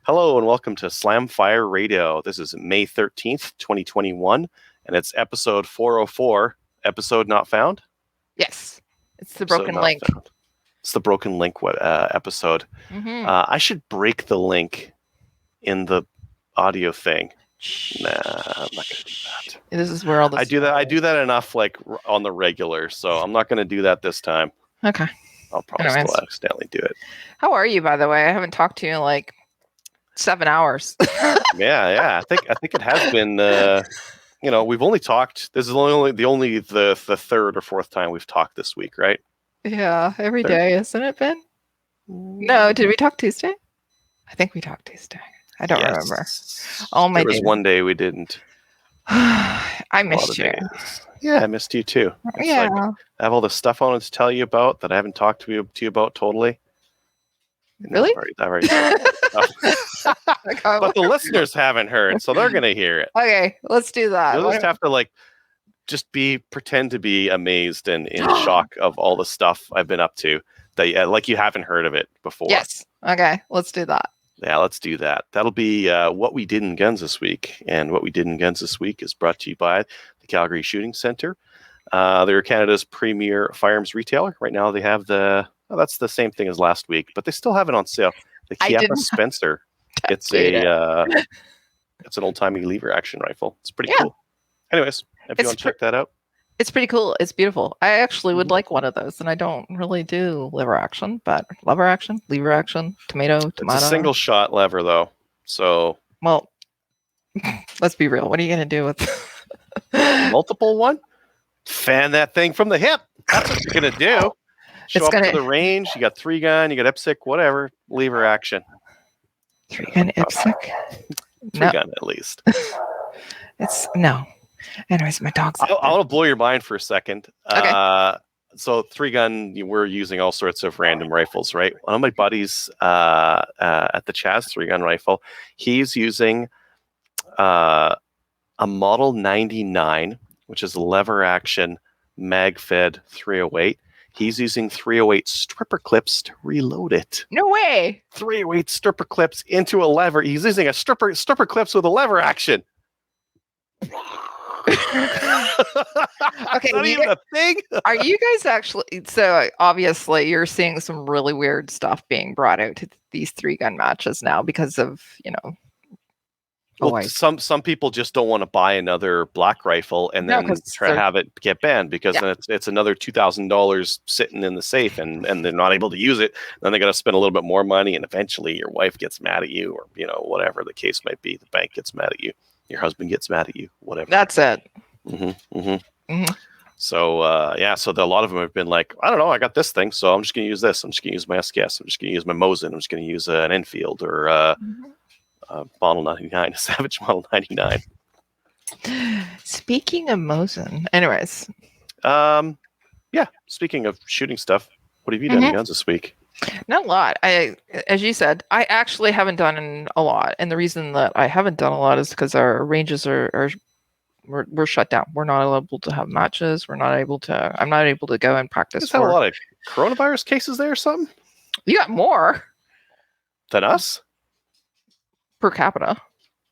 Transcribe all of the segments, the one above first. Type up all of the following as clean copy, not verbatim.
Hello and welcome to Slamfire Radio. This is May 13th, 2021, and it's episode 404, episode not found? Yes, it's the broken link. Found. It's the broken link episode. Mm-hmm. I should break the link in the audio thing. Nah, I'm not going to do that. This is where all this... I do that enough like on the regular, so I'm not going to do that this time. Okay. I'll probably still accidentally do it. How are you, by the way? I haven't talked to you in like 7 hours. Yeah. I think it has been. We've only talked. This is the third or fourth time we've talked this week, right? Yeah, every day, hasn't it been? No, did we talk Tuesday? I think we talked Tuesday. I don't remember. Oh my! There was one day we didn't. I missed you. Yeah, I missed you too. Yeah. I have all this stuff I wanted to tell you about that I haven't talked to you about totally. Really? I've already but the listeners haven't heard, so they're going to hear it. Okay, let's do that. You'll just have to pretend to be amazed and in shock of all the stuff I've been up to that like you haven't heard of it before. Yes. Okay, let's do that. Yeah, let's do that. That'll be What We Did in Guns this week. And What We Did in Guns this week is brought to you by the Calgary Shooting Centre. They're Canada's premier firearms retailer. Right now they have that's the same thing as last week, but they still have it on sale. The Kiepa Spencer. It's an old-timey lever action rifle. It's pretty cool. Anyways, if you want to check that out. It's pretty cool. It's beautiful. I actually would like one of those, and I don't really do lever action, but lever action, tomato. It's a single shot lever, though. So, well, let's be real. What are you going to do with multiple one? Fan that thing from the hip. That's what you're going to do. Show up to the range. You got 3-gun, you got IPSC, whatever. Lever action. 3-gun IPSC? 3-gun at least. It's no. Anyways, my dog's. I'll blow your mind for a second. Okay. So 3-gun, we're using all sorts of random rifles, right? One of my buddies at the Chaz 3-gun rifle, he's using a Model 99, which is a lever action mag-fed 308. He's using 308 stripper clips to reload it. No way! 308 stripper clips into a lever. He's using a stripper clips with a lever action. Okay, not even a thing. Are you guys actually? So obviously, you're seeing some really weird stuff being brought out to these 3-gun matches now because of Well, some people just don't want to buy another black rifle and then try to have it get banned because then it's another $2,000 sitting in the safe and they're not able to use it. Then they got to spend a little bit more money and eventually your wife gets mad at you or whatever the case might be. The bank gets mad at you. Your husband gets mad at you. Whatever. That's it. Mm-hmm, mm-hmm. Mm-hmm. So a lot of them have been like, I don't know, I got this thing, so I'm just going to use this. I'm just going to use my SKS. I'm just going to use my Mosin. I'm just going to use an Enfield or Model 99, a Savage Model 99. Speaking of Mosin, anyways. Speaking of shooting stuff, what have you done in guns this week? Not a lot. As you said, I actually haven't done a lot, and the reason that I haven't done a lot is because our ranges we're shut down. We're not able to have matches. I'm not able to go and practice. Is that a lot of coronavirus cases there or something? You got more than us per capita.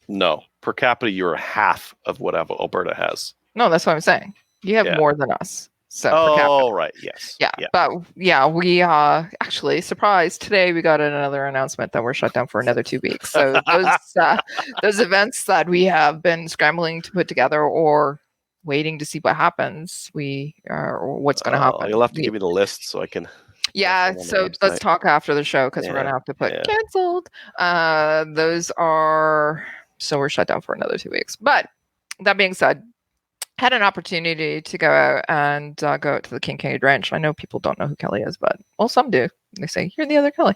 No, per capita, you're half of what Alberta has. No, that's what I'm saying. You have more than us. So right, yes. Yeah, but we actually surprised today. We got another announcement that we're shut down for another 2 weeks. So those events that we have been scrambling to put together or waiting to see what happens, or what's going to happen. You'll have to give me the list so I can. Yeah, so let's talk after the show because we're going to have to put canceled. So we're shut down for another 2 weeks. But that being said, had an opportunity to go out and go out to the Kincaid Ranch. I know people don't know who Kelly is, but some do. They say, you're the other Kelly.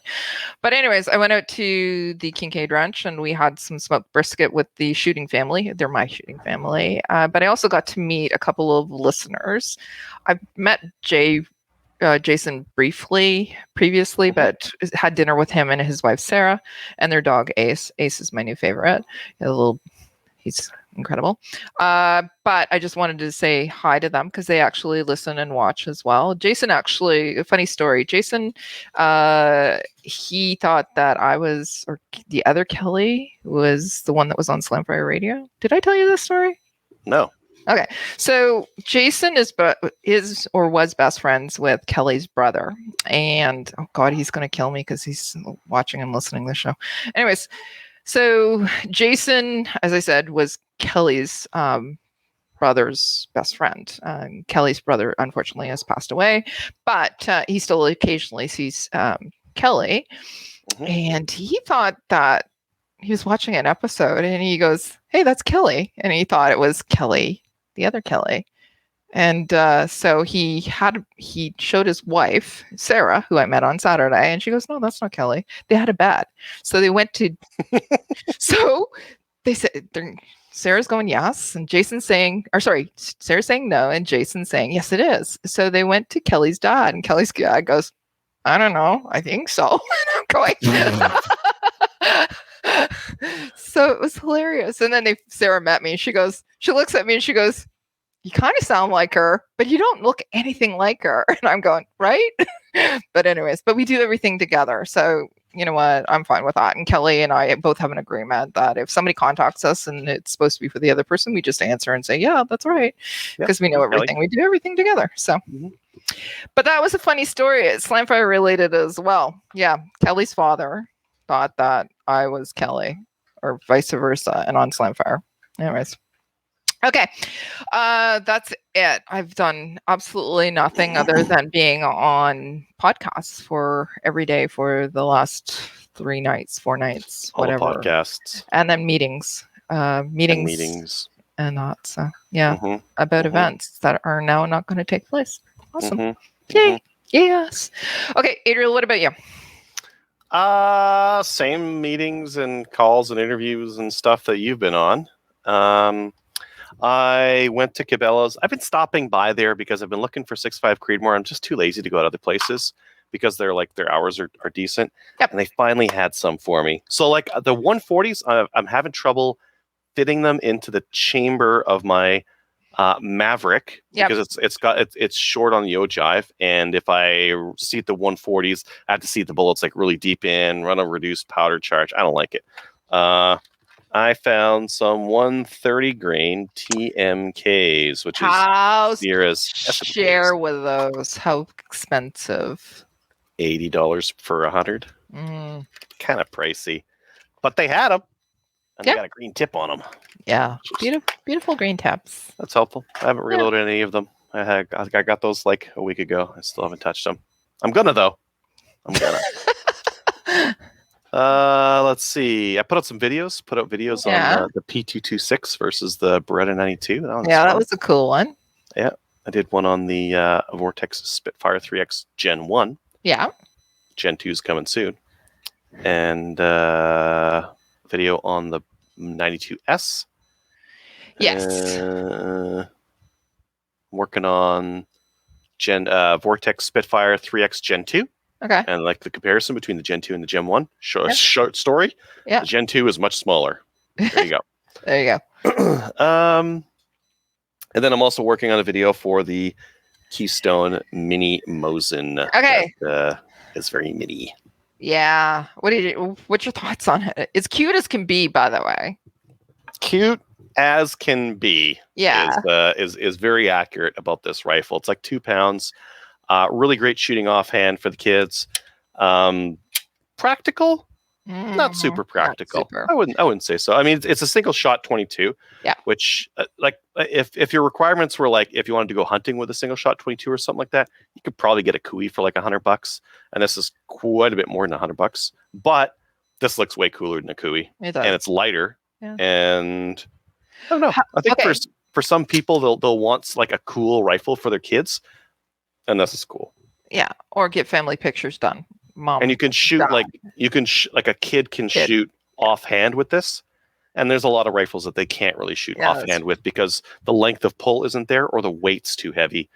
But anyways, I went out to the Kincaid Ranch and we had some smoked brisket with the shooting family. They're my shooting family. But I also got to meet a couple of listeners. I've met Jason briefly previously, but had dinner with him and his wife, Sarah, and their dog, Ace. Ace is my new favorite. He's incredible. But I just wanted to say hi to them because they actually listen and watch as well. Jason, actually, a funny story. Jason, he thought that I was, or the other Kelly was the one that was on Slamfire Radio. Did I tell you this story? No. Okay, so Jason is or was best friends with Kelly's brother, and oh god, he's going to kill me because he's watching and listening to the show. Anyways, so Jason, as I said, was Kelly's brother's best friend. Kelly's brother, unfortunately, has passed away, but he still occasionally sees Kelly, and he thought that he was watching an episode, and he goes, "Hey, that's Kelly," and he thought it was Kelly, the other Kelly. And so he showed his wife, Sarah, who I met on Saturday, and she goes, "No, that's not Kelly." They had a bet. So they went to, so they said, Sarah's going, yes. And Jason's saying, or sorry, Sarah's saying no. And Jason's saying, yes, it is. So they went to Kelly's dad, and Kelly's dad goes, "I don't know. I think so." And I'm going, so it was hilarious. And then Sarah met me. She looks at me and she goes, "You kind of sound like her, but you don't look anything like her." And I'm going, right? But anyways, we do everything together. So you know what? I'm fine with that. And Kelly and I both have an agreement that if somebody contacts us and it's supposed to be for the other person, we just answer and say, "Yeah, that's right." Because we know everything. Kelly. We do everything together. So, but that was a funny story. It's Slamfire related as well. Yeah. Kelly's father thought that I was Kelly or vice versa and on Slamfire. Anyways. Okay, that's it. I've done absolutely nothing other than being on podcasts for every day for the last 4 nights, whatever. All the podcasts. And then meetings. And that. So, yeah, about events that are now not going to take place. Awesome. Yay. Yes. Okay, Adrian, what about you? Same meetings and calls and interviews and stuff that you've been on. I went to Cabela's. I've been stopping by there because I've been looking for 6.5 Creedmoor. I'm just too lazy to go to other places because their hours are decent. Yep. And they finally had some for me. So like the 140s, I'm having trouble fitting them into the chamber of my Maverick because it's short on the ogive. And if I seat the 140s, I have to seat the bullets like really deep in, run a reduced powder charge. I don't like it. I found some 130 grain TMKs, which is Sierra's. Share with those. How expensive? $80 for 100. Kind of pricey, but they had them, and they got a green tip on them. Yeah, beautiful green tips. That's helpful. I haven't reloaded any of them. I got those like a week ago. I still haven't touched them. I'm gonna though. Let's see. I put out some videos. On the P226 versus the Beretta 92. That was a cool one. Yeah, I did one on the Vortex Spitfire 3X Gen 1. Yeah. Gen 2 is coming soon. And video on the 92S. Yes. Working on Vortex Spitfire 3X Gen 2. Okay. And like the comparison between the Gen 2 and the Gen 1. Short story. Yeah. The Gen 2 is much smaller. There you go. There you go. And then I'm also working on a video for the Keystone Mini Mosin. Okay. That, is very mini. Yeah. What's your thoughts on it? It's cute as can be, by the way. Cute as can be. Yeah. Is very accurate about this rifle. It's like 2 pounds. Really great shooting offhand for the kids. Practical, not super practical. Not super. I wouldn't say so. I mean, it's a single shot 22. Yeah. Which, like, if your requirements were like, if you wanted to go hunting with a single shot 22 or something like that, you could probably get a Kui for like $100. And this is quite a bit more than $100. But this looks way cooler than a Kui, and it's lighter. Yeah. And I don't know. I think for some people, they'll want like a cool rifle for their kids. And this is cool. Yeah, or get family pictures done. Mom. And you can shoot like a kid can shoot offhand with this. And there's a lot of rifles that they can't really shoot offhand with because the length of pull isn't there or the weight's too heavy.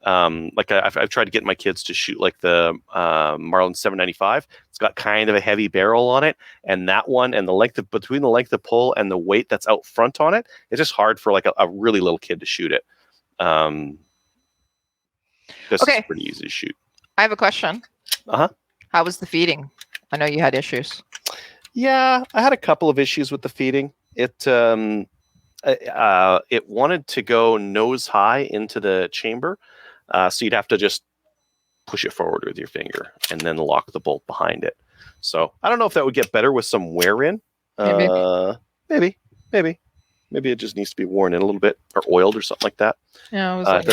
Like I've tried to get my kids to shoot like the Marlin 795. It's got kind of a heavy barrel on it, and that one and between the length of pull and the weight that's out front on it, it's just hard for like a really little kid to shoot it. This is pretty easy to shoot. I have a question. How was the feeding? I know you had issues. Yeah, I had a couple of issues with the feeding. It wanted to go nose high into the chamber, so you'd have to just push it forward with your finger and then lock the bolt behind it. So I don't know if that would get better with some wear in. Maybe it just needs to be worn in a little bit or oiled or something like that. Yeah, it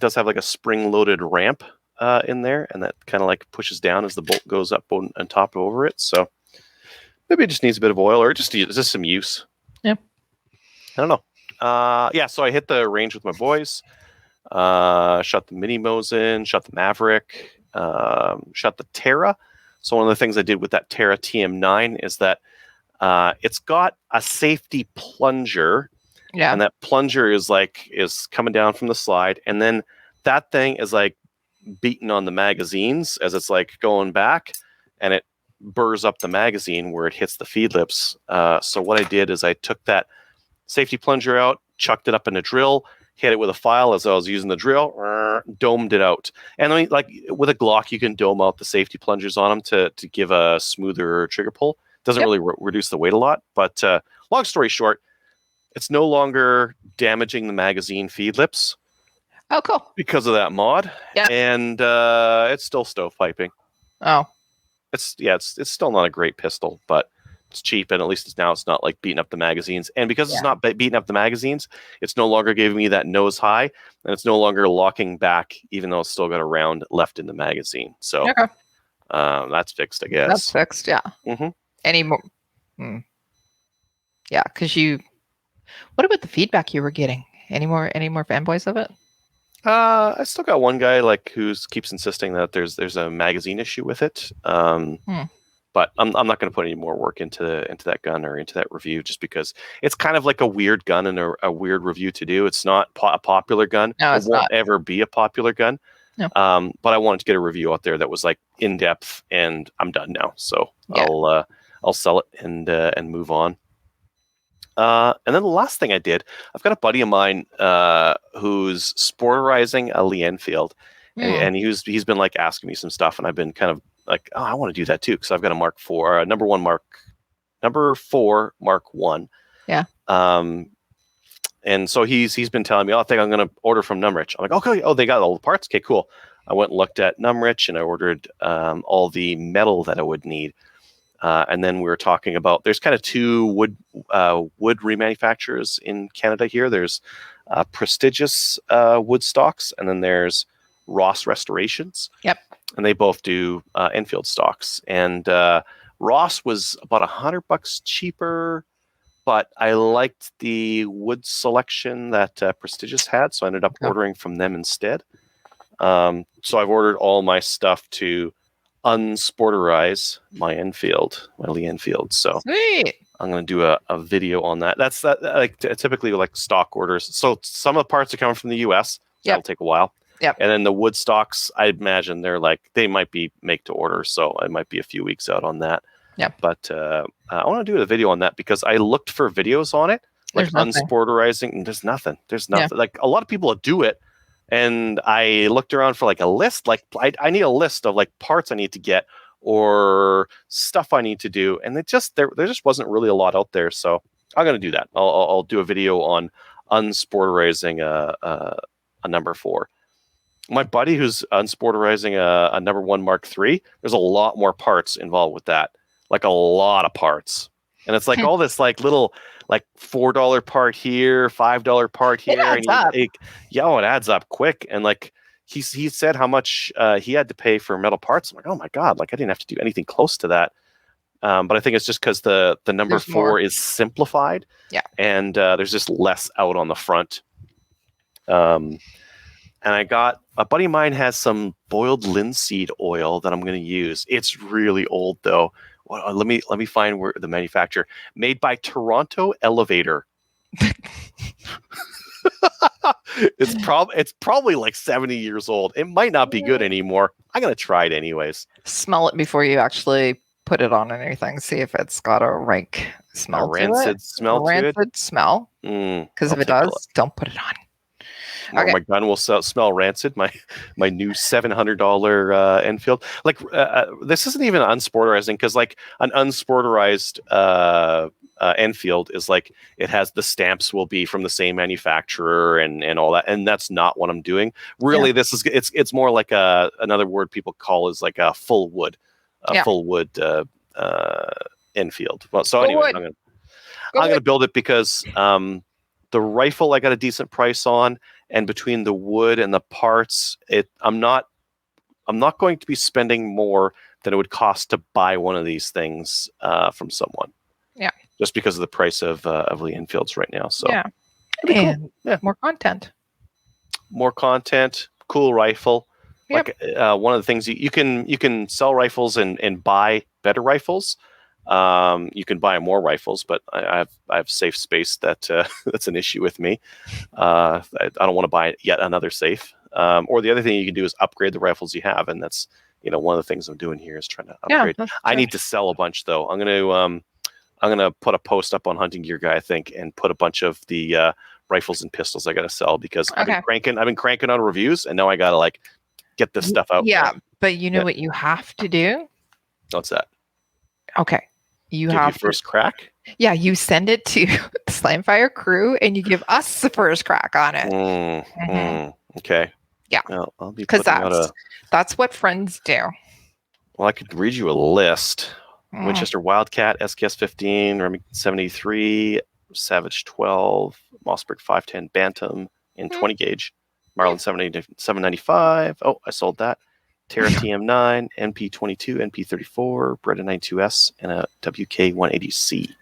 does have like a spring-loaded ramp in there, and that kind of like pushes down as the bolt goes up on top over it. So maybe it just needs a bit of oil, or just some use. Yeah, I don't know. So I hit the range with my boys. Shot the Mini Mosin, shot the Maverick, shot the Terra. So one of the things I did with that Terra TM9 is that it's got a safety plunger. Yeah. And that plunger is coming down from the slide, and then that thing is like beating on the magazines as it's like going back, and it burrs up the magazine where it hits the feed lips. So what I did is I took that safety plunger out, chucked it up in a drill, hit it with a file as I was using the drill, domed it out. And I mean, like with a Glock, you can dome out the safety plungers on them to give a smoother trigger pull. Doesn't really reduce the weight a lot, but long story short, it's no longer damaging the magazine feed lips. Oh, cool. Because of that mod. Yeah. And it's still stovepiping. Oh. It's still not a great pistol, but it's cheap, and at least it's not like beating up the magazines. And because it's not beating up the magazines, it's no longer giving me that nose high, and it's no longer locking back, even though it's still got a round left in the magazine. So that's fixed, I guess. That's fixed, yeah. Mm-hmm. Any more? Yeah, because what about the feedback you were getting? Any more fanboys of it? I still got one guy who keeps insisting that there's a magazine issue with it. But I'm not going to put any more work into that gun or into that review, just because it's kind of like a weird gun and a weird review to do. It's not a popular gun. No, it won't ever be a popular gun. No. But I wanted to get a review out there that was like in depth, and I'm done now. So I'll sell it and move on. And then the last thing I did, I've got a buddy of mine who's sporterizing a Lee Enfield, and he's been like asking me some stuff, and I've been kind of like, oh, I want to do that too, because I've got a Mark IV, number 4 Mark 1. Yeah. And so he's been telling me, oh, I think I'm going to order from Numrich. I'm like, okay, oh, they got all the parts. Okay, cool. I went and looked at Numrich, and I ordered all the metal that I would need. And then we were talking about, there's kind of two wood remanufacturers in Canada here. There's Prestigious wood stocks, and then there's Ross Restorations. Yep. And they both do Enfield stocks. And Ross was about $100 cheaper, but I liked the wood selection that Prestigious had, so I ended up ordering from them instead. So I've ordered all my stuff to unsporterize my Lee Enfield. So sweet. I'm going to do a video on that. That's typically like stock orders. So some of the parts are coming from the US. That'll take a while. Yep. And then the wood stocks, I imagine they might be make to order. So I might be a few weeks out on that. Yeah. But I want to do a video on that, because I looked for videos on it, like unsporterizing, and there's nothing. Yeah. Like a lot of people do it. And I looked around for like a list, like I need a list of like parts I need to get or stuff I need to do. And there just wasn't really a lot out there. So I'm going to do that. I'll do a video on unsporterizing a number 4. My buddy who's unsporterizing a number 1 Mark III, there's a lot more parts involved with that. Like a lot of parts. And it's like all this like little like $4 part here, $5 part here. It adds up. It adds up quick. And like he said how much he had to pay for metal parts. I'm like, oh my God, like I didn't have to do anything close to that. But I think it's just because the number 4 is simplified. Yeah. And there's just less out on the front. And I got a buddy of mine has some boiled linseed oil that I'm going to use. It's really old though. Well, let me find where the manufacturer. Made by Toronto Elevator. It's probably like 70 years old. It might not be good anymore. I'm gonna try it anyways. Smell it before you actually put it on anything. See if it's got a rank smell to it. Rancid smell to it. Rancid smell. Because if it does, don't put it on. Or my gun will smell rancid. My new $700 Enfield. Like this isn't even unsporterizing, because like an unsporterized Enfield is like it has the stamps will be from the same manufacturer and all that, and that's not what I'm doing. Really, this is it's more like another word people call is like a full wood, full wood Enfield. Well, so anyway, I'm gonna build it because the rifle I got a decent price on. And between the wood and the parts, I'm not going to be spending more than it would cost to buy one of these things from someone. Yeah. Just because of the price of the Enfields right now. So and more content. More content. Cool rifle. Yep. Like one of the things you can sell rifles and buy better rifles. You can buy more rifles, but I have safe space that that's an issue with me. I don't want to buy yet another safe. Or the other thing you can do is upgrade the rifles you have, and that's one of the things I'm doing here is trying to upgrade. I need to sell a bunch though. I'm gonna put a post up on Hunting Gear Guy, I think, and put a bunch of the rifles and pistols I gotta sell because I've been cranking on reviews, and now I gotta like get this stuff out. Yeah, but you know what you have to do? What's that? Okay. You give have you first crack. Yeah, you send it to the Slamfire crew, and you give us the first crack on it. Okay. Yeah, I'll be because that's what friends do. Well, I could read you a list: Winchester Wildcat, SKS 15, Remington 73, Savage 12, Mossberg 510 Bantam in 20 gauge, Marlin 795. Oh, I sold that. Terra TM9, NP22, NP34, Beretta 92S, and a WK180C. And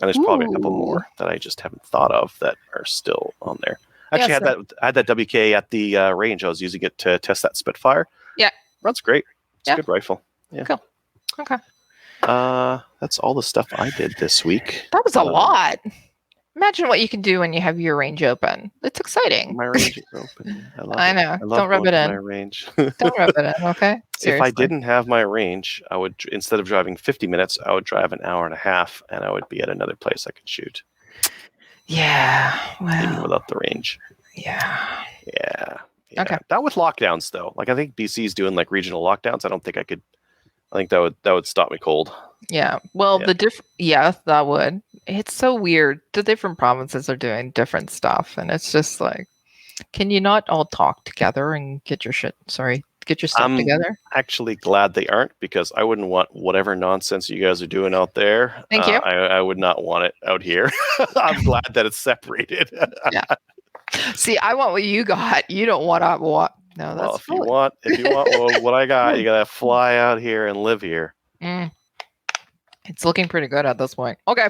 there's probably a couple more that I just haven't thought of that are still on there. Actually, I had that WK at the range. I was using it to test that Spitfire. Yeah. Runs great. It's a good rifle. Yeah. Cool. Okay. That's all the stuff I did this week. That was a lot. Imagine what you can do when you have your range open. It's exciting. My range is open. I know. Don't rub it in. My range. Don't rub it in, okay? Seriously. If I didn't have my range, I would, instead of driving 50 minutes, I would drive an hour and a half, and I would be at another place I could shoot. Yeah. Well. Even without the range. Yeah. Yeah. Okay. Not with lockdowns, though. Like, I think BC's doing, like, regional lockdowns. I don't think I could. I think that would stop me cold. Yeah. Well, that would. It's so weird. The different provinces are doing different stuff, and it's just like, can you not all talk together and get your stuff together? I'm actually glad they aren't, because I wouldn't want whatever nonsense you guys are doing out there. Thank you. I would not want it out here. I'm glad that it's separated. Yeah. See, I want what you got. You don't want what? No, that's well, if you want what I got, you gotta fly out here and live here. It's looking pretty good at this point. Okay.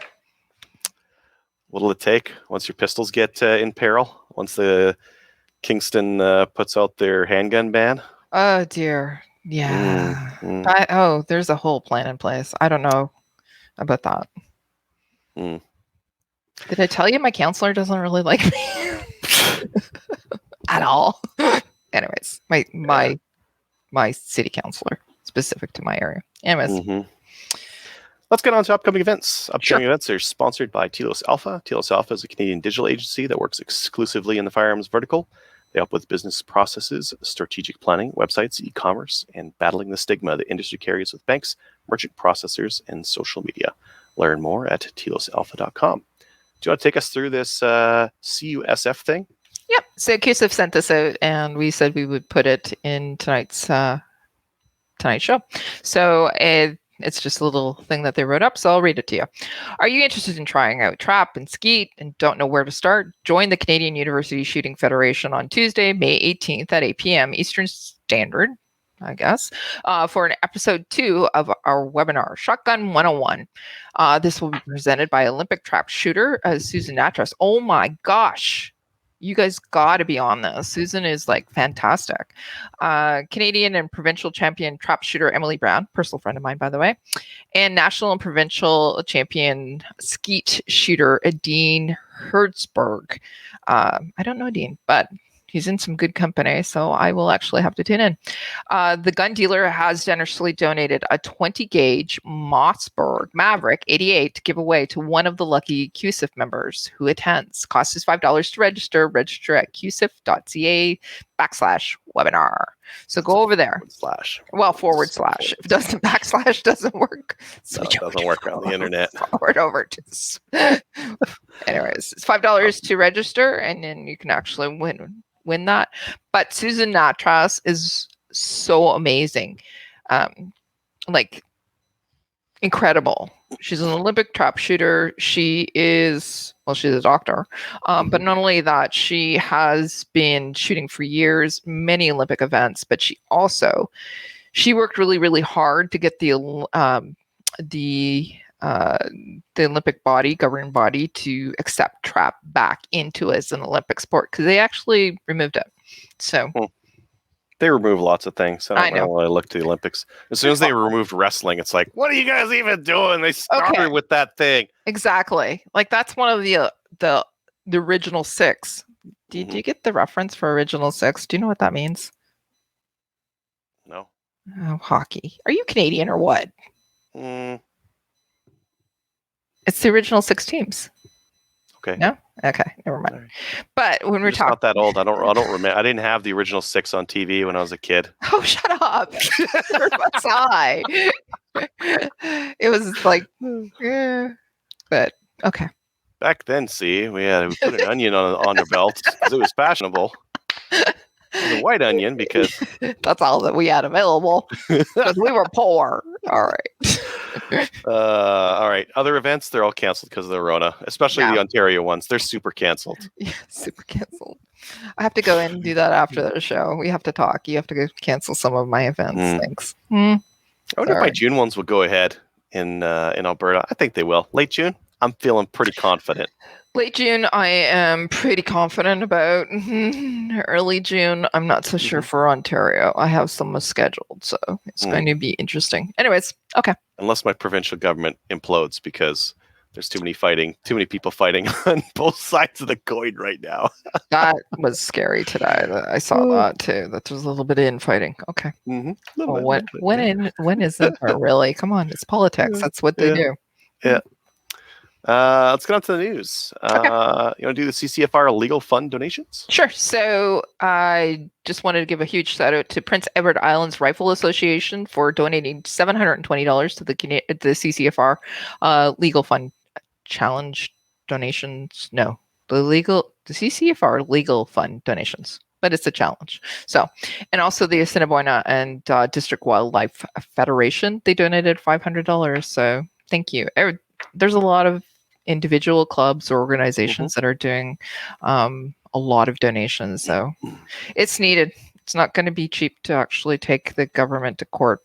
What'll it take once your pistols get in peril? Once the Kingston puts out their handgun ban? Oh dear. Yeah. There's a whole plan in place. I don't know about that. Did I tell you my counselor doesn't really like me at all? Anyways, my city councilor, specific to my area. Anyways. Let's get on to upcoming events. Upcoming events are sponsored by Telos Alpha. Telos Alpha is a Canadian digital agency that works exclusively in the firearms vertical. They help with business processes, strategic planning, websites, e-commerce, and battling the stigma the industry carries with banks, merchant processors, and social media. Learn more at telosalpha.com. Do you want to take us through this CUSF thing? Yep. So CUSF sent this out, and we said we would put it in tonight's show. So it's just a little thing that they wrote up, so I'll read it to you. Are you interested in trying out trap and skeet and don't know where to start? Join the Canadian University Shooting Federation on Tuesday, May 18th at 8 p.m. Eastern Standard, I guess, for an episode 2 of our webinar, Shotgun 101. This will be presented by Olympic trap shooter Susan Natras. Oh my gosh. You guys got to be on this. Susan is like fantastic. Canadian and provincial champion trap shooter Emily Brown, personal friend of mine, by the way, and national and provincial champion skeet shooter Dean Hertzberg. I don't know Dean, but he's in some good company, so I will actually have to tune in. The gun dealer has generously donated a 20 gauge Mossberg Maverick 88 to give away to one of the lucky QSIF members who attends. Cost is $5 to register. Register at qsif.ca/webinar. So go over there. Forward slash. If it doesn't, backslash doesn't work. So it doesn't work on the internet. Forward over to. Anyways, it's $5 to register, and then you can actually win that. But Susan Natras is so amazing, like incredible. She's an Olympic trap shooter. She's a doctor, but not only that, she has been shooting for years, many Olympic events, but she worked really, really hard to get the Olympic governing body to accept trap back into as an Olympic sport, because they actually removed it. So they remove lots of things. I don't know when I look to the Olympics. As soon as they removed wrestling, it's like, what are you guys even doing? They started with that thing. Exactly. Like that's one of the original six. Did you get the reference for original six? Do you know what that means? No. Oh, hockey. Are you Canadian or what? It's the original six teams. Okay. No? Okay, never mind. Right. But when we're talking, not that old. I don't remember. I didn't have the original six on TV when I was a kid. Oh, shut up! What's I? It was like, but okay. Back then, we put an onion on our belts because it was fashionable. It was a white onion because that's all that we had available because we were poor. All right. All right. Other events, they're all canceled because of the Rona, especially the Ontario ones. They're super canceled. Yeah, super canceled. I have to go in and do that after the show. We have to talk. You have to go cancel some of my events. Thanks. I wonder if my June ones will go ahead in Alberta. I think they will. Late June, I'm feeling pretty confident. Late June, I am pretty confident about. Early June, I'm not so sure for Ontario. I have some scheduled, so it's going to be interesting. Anyways, okay. Unless my provincial government implodes because there's too many people fighting on both sides of the coin right now. That was scary today. I saw that too. That there's a little bit of infighting. Okay. Well, when isn't there really? Come on, it's politics. That's what they do. Yeah. Let's get on to the news. Okay. You want to do the CCFR legal fund donations? Sure. So I just wanted to give a huge shout out to Prince Edward Islands Rifle Association for donating $720 to the CCFR legal fund challenge donations. No, the CCFR legal fund donations, but it's a challenge. So, and also the Assiniboine and District Wildlife Federation, they donated $500. So thank you. There's a lot of individual clubs or organizations that are doing a lot of donations. So it's needed. It's not going to be cheap to actually take the government to court.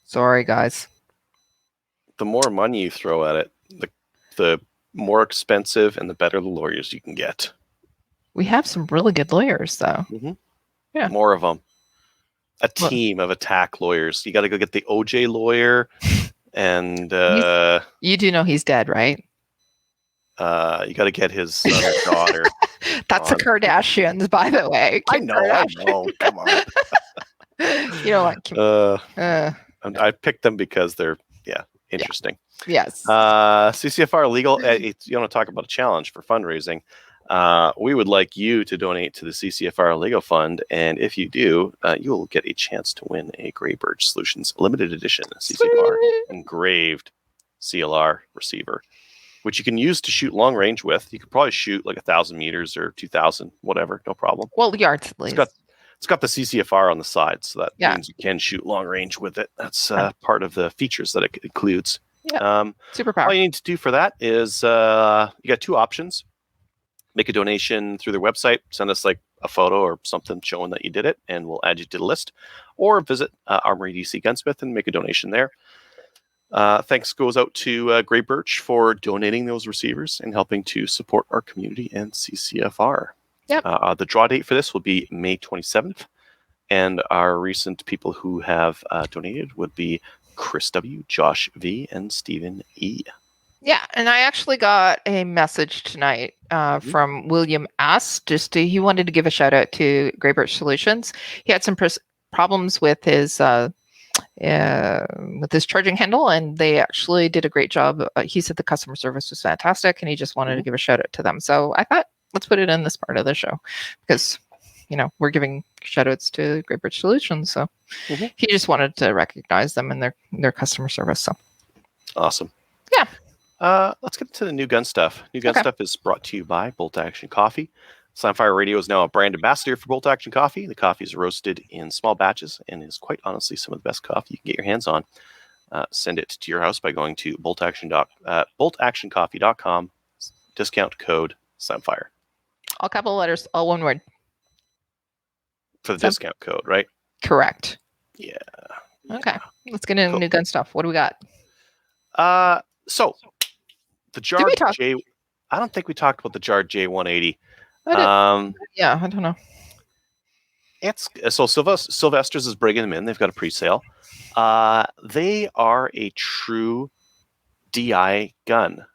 Sorry, guys. The more money you throw at it, the more expensive and the better the lawyers you can get. We have some really good lawyers, though. Yeah. More of them. A team of attack lawyers. You got to go get the OJ lawyer. And you do know he's dead, right? You got to get his son or daughter. That's the Kardashians, by the way. I know. Come on. You don't like Kim. I picked them because they're interesting. Yes. CCFR legal. You want to talk about a challenge for fundraising? We would like you to donate to the CCFR Legal Fund, and if you do, you will get a chance to win a Graybird Solutions limited edition CCFR engraved CLR receiver, which you can use to shoot long range with. You could probably shoot like 1,000 meters or 2,000, whatever, no problem. Well, yards at least. It's got the CCFR on the side, so that means you can shoot long range with it. That's part of the features that it includes. Yeah. Superpower. All you need to do for that is you got two options. Make a donation through their website. Send us like a photo or something showing that you did it, and we'll add you to the list. Or visit Armory DC Gunsmith and make a donation there. Thanks goes out to Grey Birch for donating those receivers and helping to support our community and CCFR. Yep. The draw date for this will be May 27th. And our recent people who have donated would be Chris W., Josh V., and Stephen E. Yeah, and I actually got a message tonight from William S. He wanted to give a shout out to Grey Birch Solutions. He had some problems with his charging handle, and they actually did a great job. He said the customer service was fantastic, and he just wanted to give a shout out to them. So I thought, let's put it in this part of the show because, we're giving shout outs to Grey Birch Solutions. So he just wanted to recognize them and their customer service. So awesome. Yeah. Let's get to the new gun stuff. New gun stuff is brought to you by Bolt Action Coffee. Sunfire Radio is now a brand ambassador for Bolt Action Coffee. The coffee is roasted in small batches and is quite honestly some of the best coffee you can get your hands on. Send it to your house by going to boltactioncoffee.com. Discount code Sunfire. All capital letters, all one word. For the discount code, right? Correct. Yeah. Okay. Let's get into new gun stuff. What do we got? So the Jar J. I don't think we talked about the Jar J180. Yeah, I don't know. It's so Sylvester's is bringing them in. They've got a pre-sale. They are a true DI gun.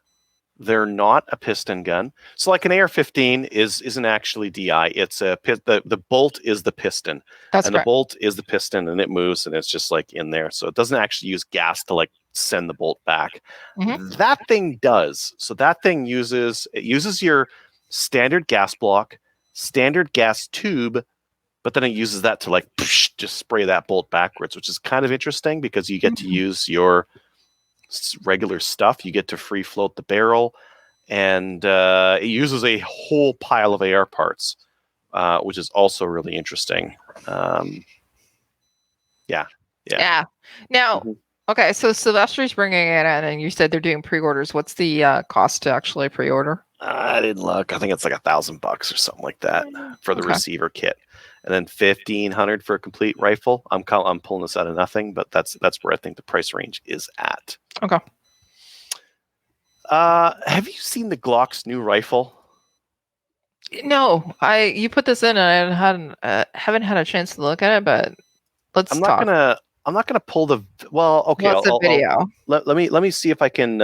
They're not a piston gun. So like an AR-15 isn't actually DI. It's the bolt is the piston. That's correct. The bolt is the piston, and it moves, and it's just like in there. So it doesn't actually use gas to like send the bolt back. That thing does. So that thing uses your standard gas block, standard gas tube, but then it uses that to like just spray that bolt backwards, which is kind of interesting because you get to use your regular stuff. You get to free float the barrel, and it uses a whole pile of AR parts, which is also really interesting. Yeah. Now, okay, so Sylvester's bringing it in, and you said they're doing pre-orders. What's the cost to actually pre-order? I didn't look. I think it's like $1,000 or something like that for the receiver kit, and then $1,500 for a complete rifle. I'm pulling this out of nothing, but that's where I think the price range is at. Okay. Have you seen the Glock's new rifle? No, you put this in, and I haven't had a chance to look at it, but let's talk. I'm not gonna pull the. Well, okay. What's the video? Let me see if I can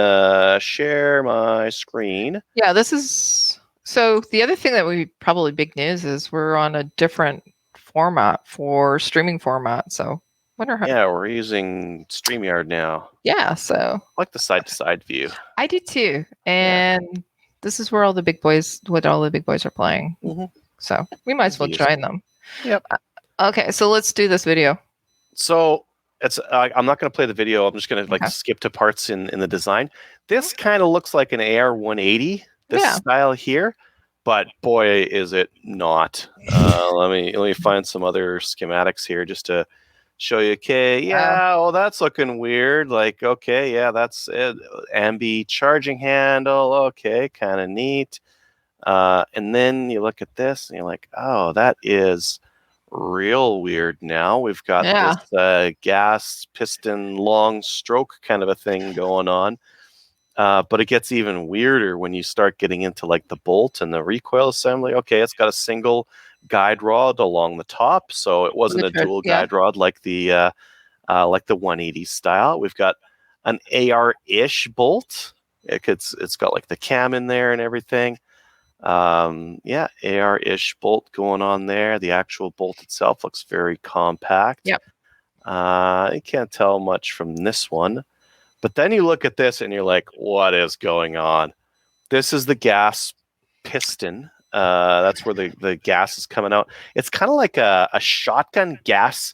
share my screen. Yeah, this is. So the other thing that probably big news is we're on a different format for streaming format. So wonder how. Yeah, we're using Streamyard now. Yeah, so I like the side to side view. I do too, and this is where all the big boys are playing. So we might as well join them. Yep. Okay, so let's do this video. So it's I'm not going to play the video. I'm just going to skip to parts in the design. This kind of looks like an AR-180, this style here, but boy, is it not. Let me find some other schematics here just to show you. Okay, that's looking weird. Like, okay, that's it. Ambi charging handle. Okay, kind of neat. And then you look at this and you're like, oh, that is real weird. Now we've got this gas piston long stroke kind of a thing going on, but it gets even weirder when you start getting into like the bolt and the recoil assembly. Okay, it's got a single guide rod along the top, so it wasn't a dual guide rod like the 180 style. We've got an AR-ish bolt. It's got like the cam in there and everything. AR-ish bolt going on there. The actual bolt itself looks very compact. Yep. You can't tell much from this one, but then you look at this and you're like, what is going on? This is the gas piston. That's where the gas is coming out. It's kind of like a shotgun gas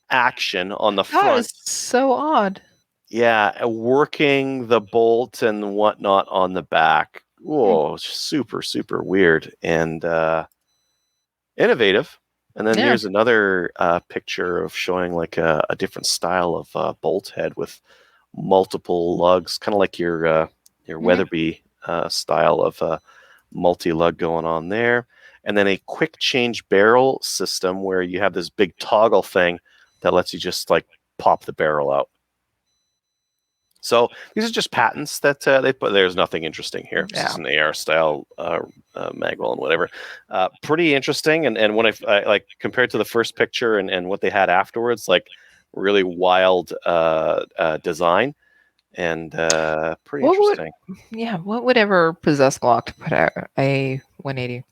action on the front. That is so odd. Yeah, working the bolt and whatnot on the back. Whoa, super, super weird and innovative. And then here's another picture of showing like a different style of bolt head with multiple lugs, kind of like your Weatherby style of multi-lug going on there. And then a quick change barrel system where you have this big toggle thing that lets you just like pop the barrel out. So these are just patents that they put. There's nothing interesting here. It's just an AR style magwell and whatever. Pretty interesting. And when I like compared to the first picture and what they had afterwards, like really wild design and pretty interesting. What would ever possess Glock to put out a 180?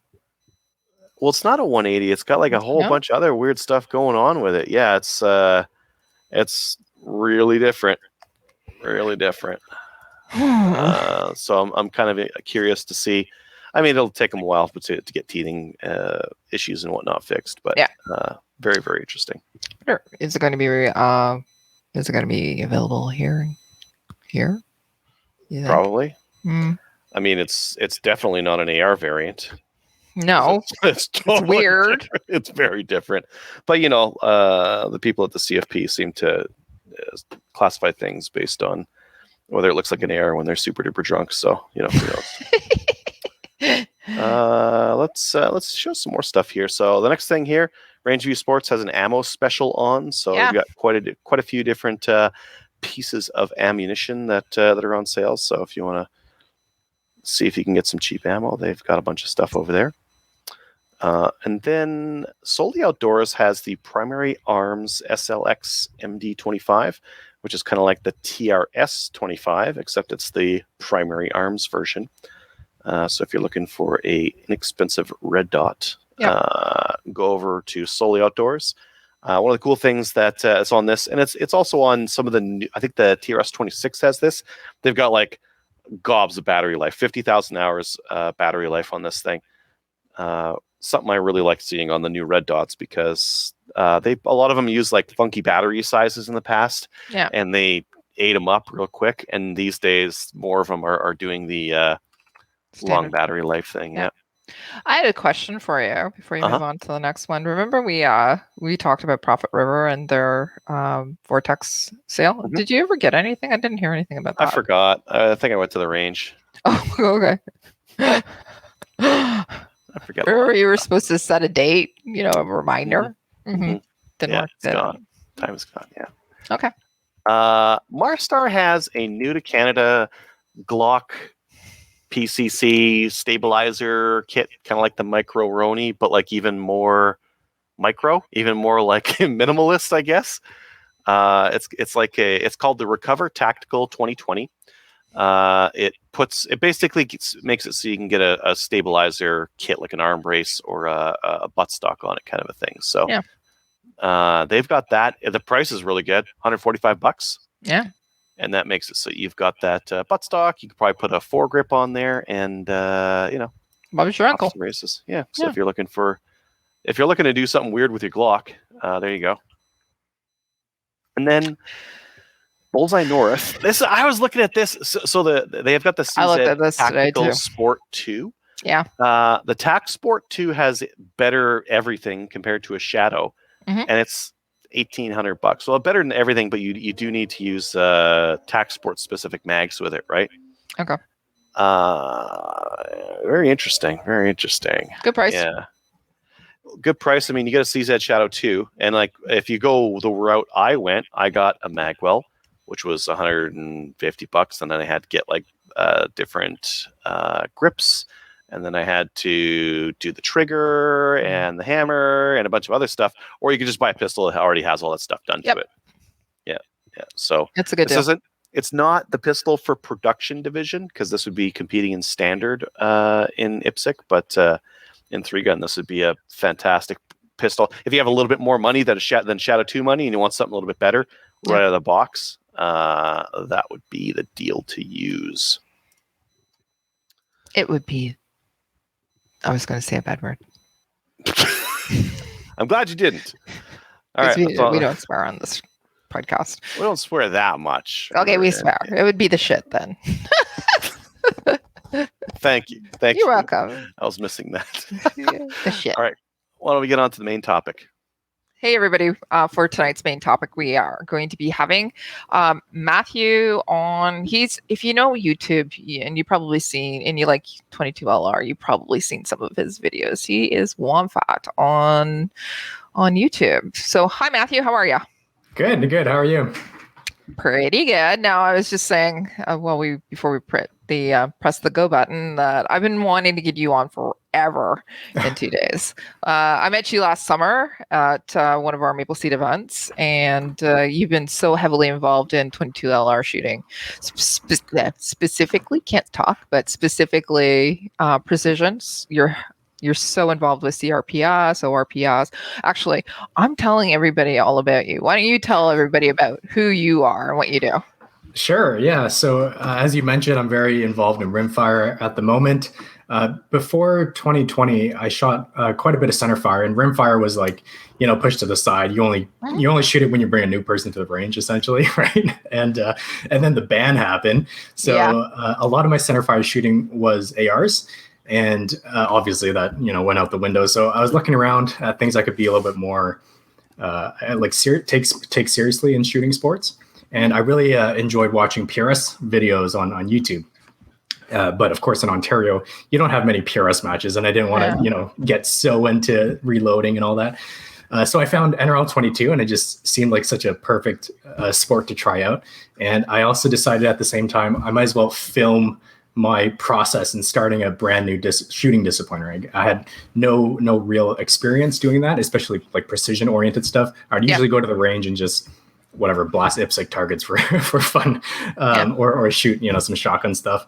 Well, it's not a 180. It's got like a whole bunch of other weird stuff going on with it. Yeah, it's really different. Really different. So I'm kind of curious to see. I mean, it'll take them a while to get teething issues and whatnot fixed, but very, very interesting. Is it going to be available here? Here? Probably. I mean, it's definitely not an AR variant. No, it's totally weird. Different. It's very different. But the people at the CFP seem to classify things based on whether it looks like an AR when they're super duper drunk. So who knows? Let's show some more stuff here. So the next thing here, Rangeview Sports has an ammo special on. So we've got quite a few different pieces of ammunition that are on sale. So if you want to see if you can get some cheap ammo, they've got a bunch of stuff over there. And then Solely Outdoors has the Primary Arms SLX MD25, which is kind of like the TRS 25, except it's the Primary Arms version. So if you're looking for a inexpensive red dot, go over to Solely Outdoors. One of the cool things that is on this, and it's also on some of the new, I think the TRS 26 has this. They've got like gobs of battery life, 50,000 hours battery life on this thing. Something I really like seeing on the new red dots because a lot of them use like funky battery sizes in the past, and they ate them up real quick. And these days, more of them are doing the long battery life thing. Yeah. I had a question for you before you move on to the next one. Remember we talked about Prophet River and their Vortex sale. Mm-hmm. Did you ever get anything? I didn't hear anything about that. I forgot. I think I went to the range. Oh, okay. I forget. Remember you were supposed to set a date, a reminder. Mm-hmm. Mm-hmm. Didn't work. It's gone. Time is gone. Yeah. Okay. Marstar has a new to Canada Glock PCC stabilizer kit, kind of like the Micro Roni, but like even more micro, even more like minimalist, I guess. It's called the Recover Tactical 2020. It basically makes it so you can get a stabilizer kit, like an arm brace or a buttstock on it, kind of a thing. So they've got that. The price is really good, $145. Yeah. And that makes it so you've got that buttstock. You could probably put a foregrip on there, and Bob's your uncle races. Yeah. So if you're looking to do something weird with your Glock, there you go. And then Bullseye North. I was looking at this. So they have got the CZ Tactical Sport 2. Yeah. The Tac Sport 2 has better everything compared to a Shadow, and it's $1,800. Well, better than everything, but you do need to use Tac Sport specific mags with it, right? Okay. Very interesting. Very interesting. Good price. Yeah. Good price. I mean, you get a CZ Shadow 2, and like if you go the route I went, I got a magwell, which was $150, and then I had to get like different grips, and then I had to do the trigger and the hammer and a bunch of other stuff. Or you could just buy a pistol that already has all that stuff done to it. Yeah. So that's a good deal. It's not the pistol for production division, because this would be competing in standard in IPSC, but in 3-gun, this would be a fantastic pistol. If you have a little bit more money than Shadow 2 money and you want something a little bit better right out of the box, that would be the deal to use. It would be. I was going to say a bad word. I'm glad you didn't. All right. We don't swear on this podcast. We don't swear that much. Okay, we swear. It would be the shit then. Thank you. You're welcome. I was missing that. The shit. All right. Why don't we get on to the main topic? Hey, everybody. For tonight's main topic, we are going to be having Matthew on. If you know YouTube, and you've probably seen, and you like 22LR, you've probably seen some of his videos. He is Womfat on YouTube. So, hi, Matthew. How are you? Good. How are you? Pretty good. Now, I was just saying, before we press the go button, that I've been wanting to get you on forever in 2 days. I met you last summer at one of our Maple Seed events, and you've been so heavily involved in 22 LR shooting. Specifically, can't talk, but specifically precisions. You're so involved with CRPS, ORPS. Actually, I'm telling everybody all about you. Why don't you tell everybody about who you are and what you do? Sure. Yeah. So as you mentioned, I'm very involved in rimfire at the moment. Before 2020, I shot quite a bit of centerfire, and rimfire was like, pushed to the side. You only shoot it when you bring a new person to the range, essentially, right? And then the ban happened, so a lot of my centerfire shooting was ARs. And obviously that, went out the window. So I was looking around at things I could be a little bit more take seriously in shooting sports. And I really enjoyed watching PRS videos on YouTube. But of course, in Ontario, you don't have many PRS matches. And I didn't want to, get so into reloading and all that. So I found NRL 22, and it just seemed like such a perfect sport to try out. And I also decided at the same time, I might as well film my process in starting a brand new shooting discipline. Right? I had no real experience doing that, especially like precision oriented stuff. I'd usually go to the range and just blast IPSC targets for fun, or shoot some shotgun stuff.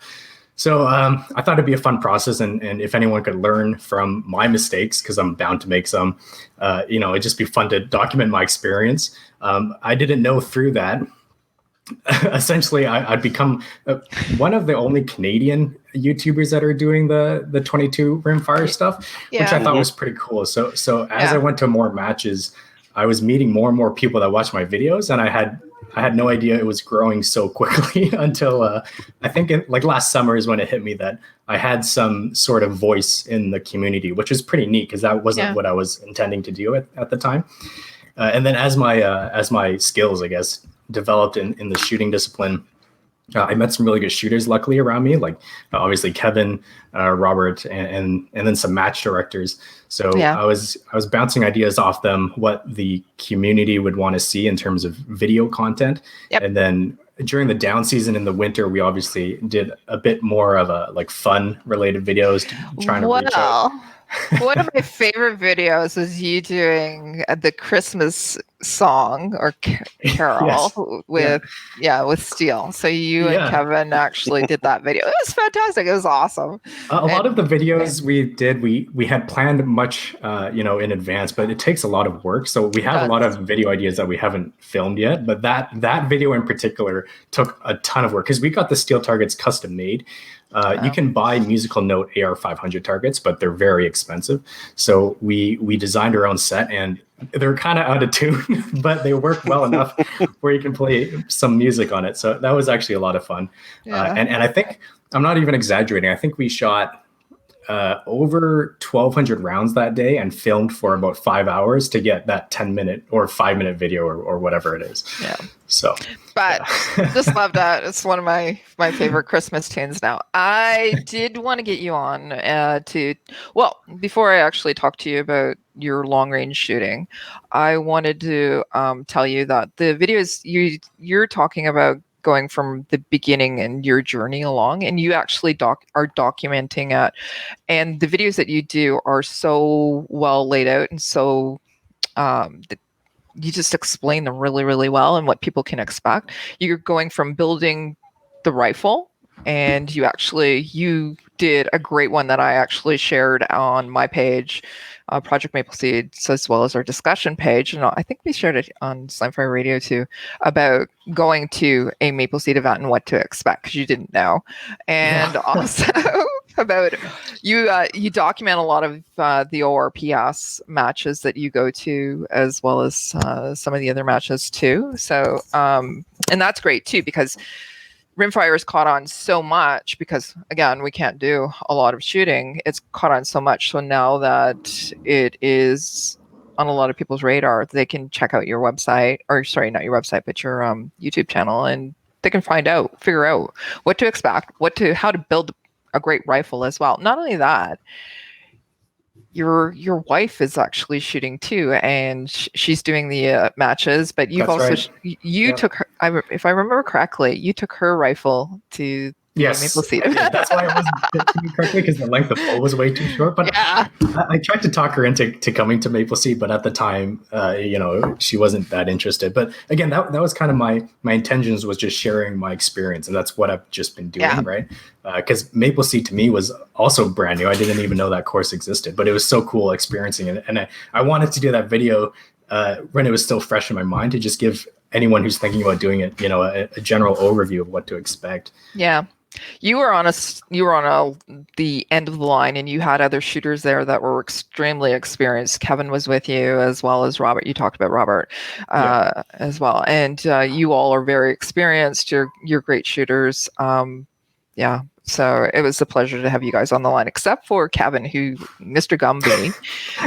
So I thought it'd be a fun process, and if anyone could learn from my mistakes, because I'm bound to make some, it'd just be fun to document my experience. I didn't know through that. Essentially, I'd become one of the only Canadian YouTubers that are doing the 22 rimfire stuff, which I thought was pretty cool. So as I went to more matches, I was meeting more and more people that watched my videos, and I had no idea it was growing so quickly until I think last summer is when it hit me that I had some sort of voice in the community, which is pretty neat because that wasn't what I was intending to do at the time. And then as my skills, I guess, developed in the shooting discipline, I met some really good shooters luckily around me, like obviously Kevin, Robert, and then some match directors. So I was bouncing ideas off them, what the community would want to see in terms of video content. And then during the down season in the winter, we obviously did a bit more of a fun related videos trying to reach out. One of my favorite videos was you doing the Christmas song or carol with Steel. So you and Kevin actually did that video. It was fantastic. It was awesome. A lot of the videos we did, we had planned much, in advance, but it takes a lot of work. So we have a lot of video ideas that we haven't filmed yet. But that video in particular took a ton of work because we got the Steel targets custom made. You can buy musical note AR500 targets, but they're very expensive. So we designed our own set, and they're kind of out of tune, but they work well enough where you can play some music on it. So that was actually a lot of fun. And I think, I'm not even exaggerating, I think we shot over 1,200 rounds that day and filmed for about 5 hours to get that 10-minute or 5-minute video or whatever it is. Yeah. So, but just love that. It's one of my favorite Christmas tunes now. I did want to get you on before I actually talk to you about your long range shooting, I wanted to tell you that the videos you're talking about going from the beginning and your journey along, and you actually are documenting it, and the videos that you do are so well laid out, and so you just explain them really, really well and what people can expect. You're going from building the rifle, and you did a great one that I actually shared on my page, Project Maple Seeds, as well as our discussion page. And I think we shared it on Slimefire Radio too, about going to a Maple Seed event and what to expect, because you didn't know. And also about you document a lot of the ORPS matches that you go to, as well as some of the other matches too. So, and that's great too, because rimfire is caught on so much because, again, we can't do a lot of shooting. It's caught on so much. So now that it is on a lot of people's radar, they can check out your website, or sorry, not your website, but your YouTube channel, and they can figure out what to expect, how to build a great rifle as well. Not only that, your wife is actually shooting too, and she's doing the matches. But you've That's also right. you took her. If I remember correctly, you took her rifle to the Maple Seed. That's why it wasn't fit to me correctly, because the length of bow was way too short. But yeah, I tried to talk her into coming to Maple Seed, but at the time, she wasn't that interested. But again, that was kind of my intentions, was just sharing my experience, and that's what I've just been doing, right? Because Maple Seed to me was also brand new. I didn't even know that course existed, but it was so cool experiencing it, and I wanted to do that video when it was still fresh in my mind, to just give anyone who's thinking about doing it, a general overview of what to expect. Yeah. You were on the end of the line, and you had other shooters there that were extremely experienced. Kevin was with you, as well as Robert. You talked about Robert as well, and you all are very experienced. You're great shooters. So it was a pleasure to have you guys on the line, except for Kevin, Mr. Gumby,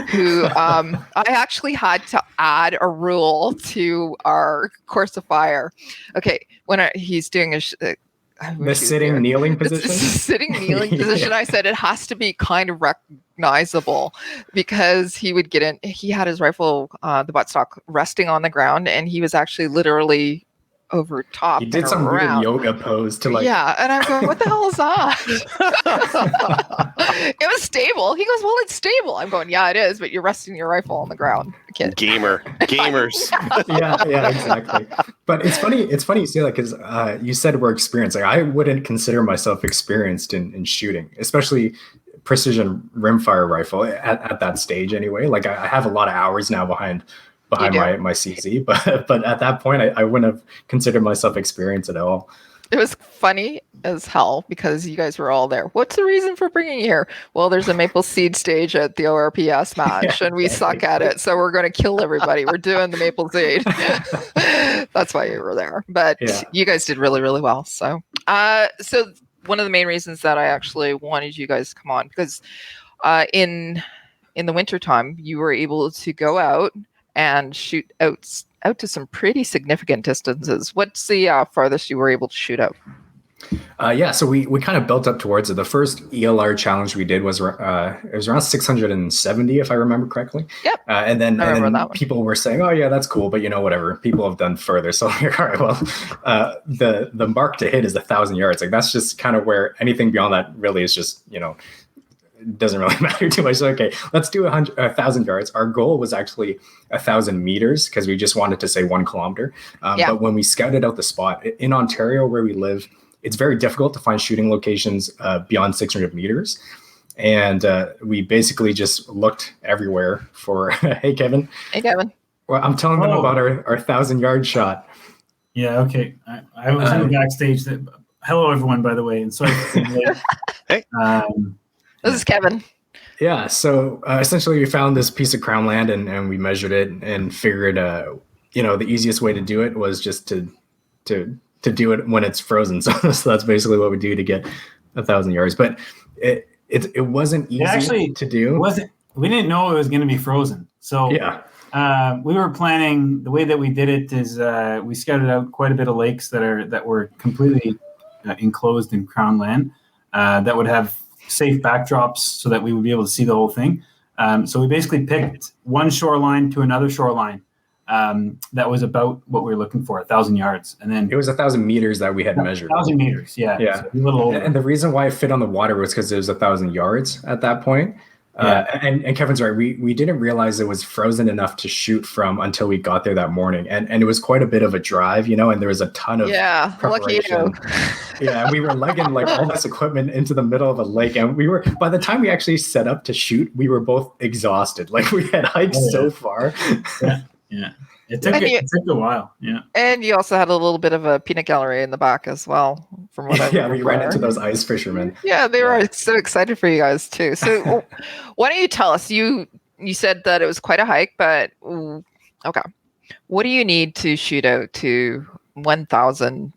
who I actually had to add a rule to our course of fire. Okay, when he's doing the sitting kneeling position. Sitting kneeling position. I said it has to be kind of recognizable, because he would get in. He had his rifle, the buttstock, resting on the ground, and he was actually literally over top. He did some weird yoga pose to like. Yeah, and I'm going, what the hell is that? It was stable. He goes, well, it's stable. I'm going, yeah, it is, but you're resting your rifle on the ground. Kid. Gamers. yeah, exactly. But it's funny you say that, because you said we're experienced. Like, I wouldn't consider myself experienced in shooting, especially precision rimfire rifle at that stage anyway. Like, I have a lot of hours now behind my CZ, but at that point I wouldn't have considered myself experienced at all. It was funny as hell, because you guys were all there. What's the reason for bringing you here? Well, there's a Maple Seed stage at the ORPS match, and we suck at it, so we're going to kill everybody. We're doing the Maple Seed. That's why you were there. But you guys did really, really well. So one of the main reasons that I actually wanted you guys to come on, because in the wintertime, you were able to go out and shoot out to some pretty significant distances. What's the farthest you were able to shoot out? So we kind of built up towards it. The first ELR challenge we did was it was around 670, if I remember correctly. Yep. And then people were saying, "Oh yeah, that's cool," but whatever. People have done further. So you're all right. Well, the mark to hit is 1,000 yards. Like, that's just kind of where anything beyond that really is just doesn't really matter too much. So, okay, let's do 1,000 yards. Our goal was actually 1,000 meters, because we just wanted to say 1 kilometer. But when we scouted out the spot in Ontario where we live, it's very difficult to find shooting locations beyond 600 meters. And we basically just looked everywhere for, hey, Kevin. Hey, Kevin. Well, I'm telling them about our 1,000-yard shot. Yeah, okay. I was in the backstage. Hello, everyone, by the way. And sorry for being late. Hey. This is Kevin. Yeah, so essentially we found this piece of crown land, and we measured it and figured, the easiest way to do it was just to do it when it's frozen. So that's basically what we do to get 1,000 yards. But it wasn't easy to do. We didn't know it was going to be frozen. So we were planning. The way that we did it is we scouted out quite a bit of lakes that were completely enclosed in crown land that would have safe backdrops, so that we would be able to see the whole thing. So we basically picked one shoreline to another shoreline that was about what we were looking for, 1,000 yards. And then it was 1,000 meters that we had measured. 1,000 meters, yeah. So a little over. And the reason why it fit on the water was because it was 1,000 yards at that point. And Kevin's right. We didn't realize it was frozen enough to shoot from until we got there that morning. And it was quite a bit of a drive, and there was a ton of preparation. Lucky you. Yeah, we were lugging like all this equipment into the middle of a lake. And by the time we actually set up to shoot, we were both exhausted. Like, we had hiked so far. Yeah. It took a while, yeah. And you also had a little bit of a peanut gallery in the back as well, from what I remember. We ran into those ice fishermen. Yeah, they were so excited for you guys too. So why don't you tell us, you said that it was quite a hike, but okay. What do you need to shoot out to 1,000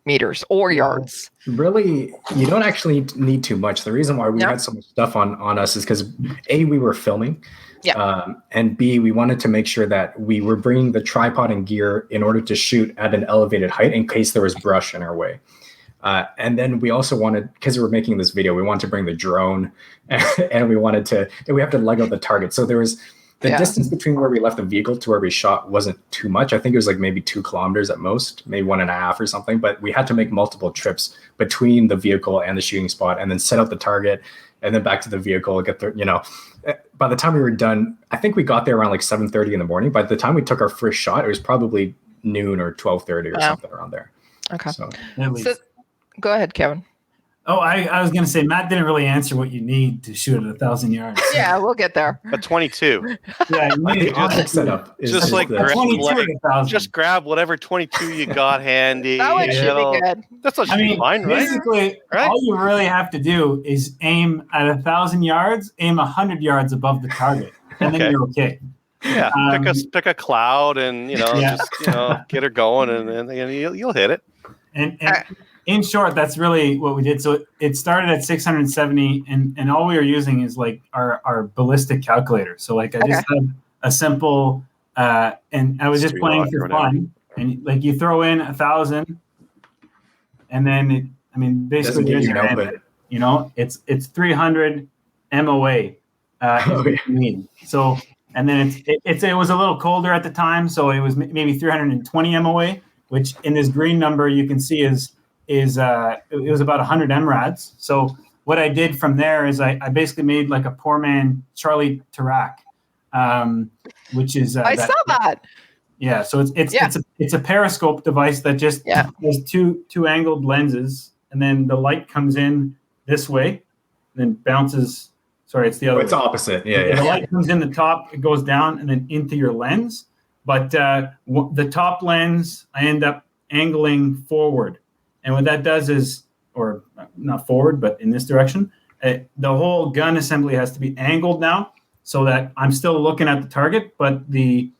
meters or yards? Really, you don't actually need too much. The reason why we had so much stuff on us is because A, we were filming. And B, we wanted to make sure that we were bringing the tripod and gear in order to shoot at an elevated height in case there was brush in our way. And then we also wanted, because we were making this video, we wanted to bring the drone and we have to leg out the target. So there was the distance between where we left the vehicle to where we shot wasn't too much. I think it was like maybe 2 kilometers at most, maybe 1.5 or something. But we had to make multiple trips between the vehicle and the shooting spot, and then set up the target, and then back to the vehicle. Get the, by the time we were done, I think we got there around like 7:30 in the morning. By the time we took our first shot, it was probably noon or 12:30 or something around there. Okay. So go ahead, Kevin. Oh, I was going to say, Matt didn't really answer what you need to shoot at 1,000 yards. Yeah, we'll get there. A 22. Yeah, you need the optic setup is just like the, 22 at 1,000. Just grab whatever 22 you got handy. That one should be good. That's what should be fine, right? Basically, all you really have to do is aim at 1,000 yards, aim 100 yards above the target, and then you're okay. Yeah, pick a cloud and just get her going, and you'll hit it. And in short, that's really what we did. So it started at 670, and all we were using is like our ballistic calculator. So like I just had a simple, and I was just playing for fun. And like you throw in 1,000, and then basically there's your end. It's 300 MOA. So and then it was a little colder at the time, so it was maybe 320 MOA, which in this green number you can see is it was about 100 MRADs. So what I did from there is I basically made like a poor man Charlie Tarak, which is I saw that. Yeah, so it's a periscope device that just has two angled lenses, and then the light comes in this way, then bounces. Sorry, it's the other. It's opposite. Yeah. The light comes in the top, it goes down, and then into your lens. But the top lens, I end up angling forward. And what that does is, or not forward, but in this direction, the whole gun assembly has to be angled now, so that I'm still looking at the target, but the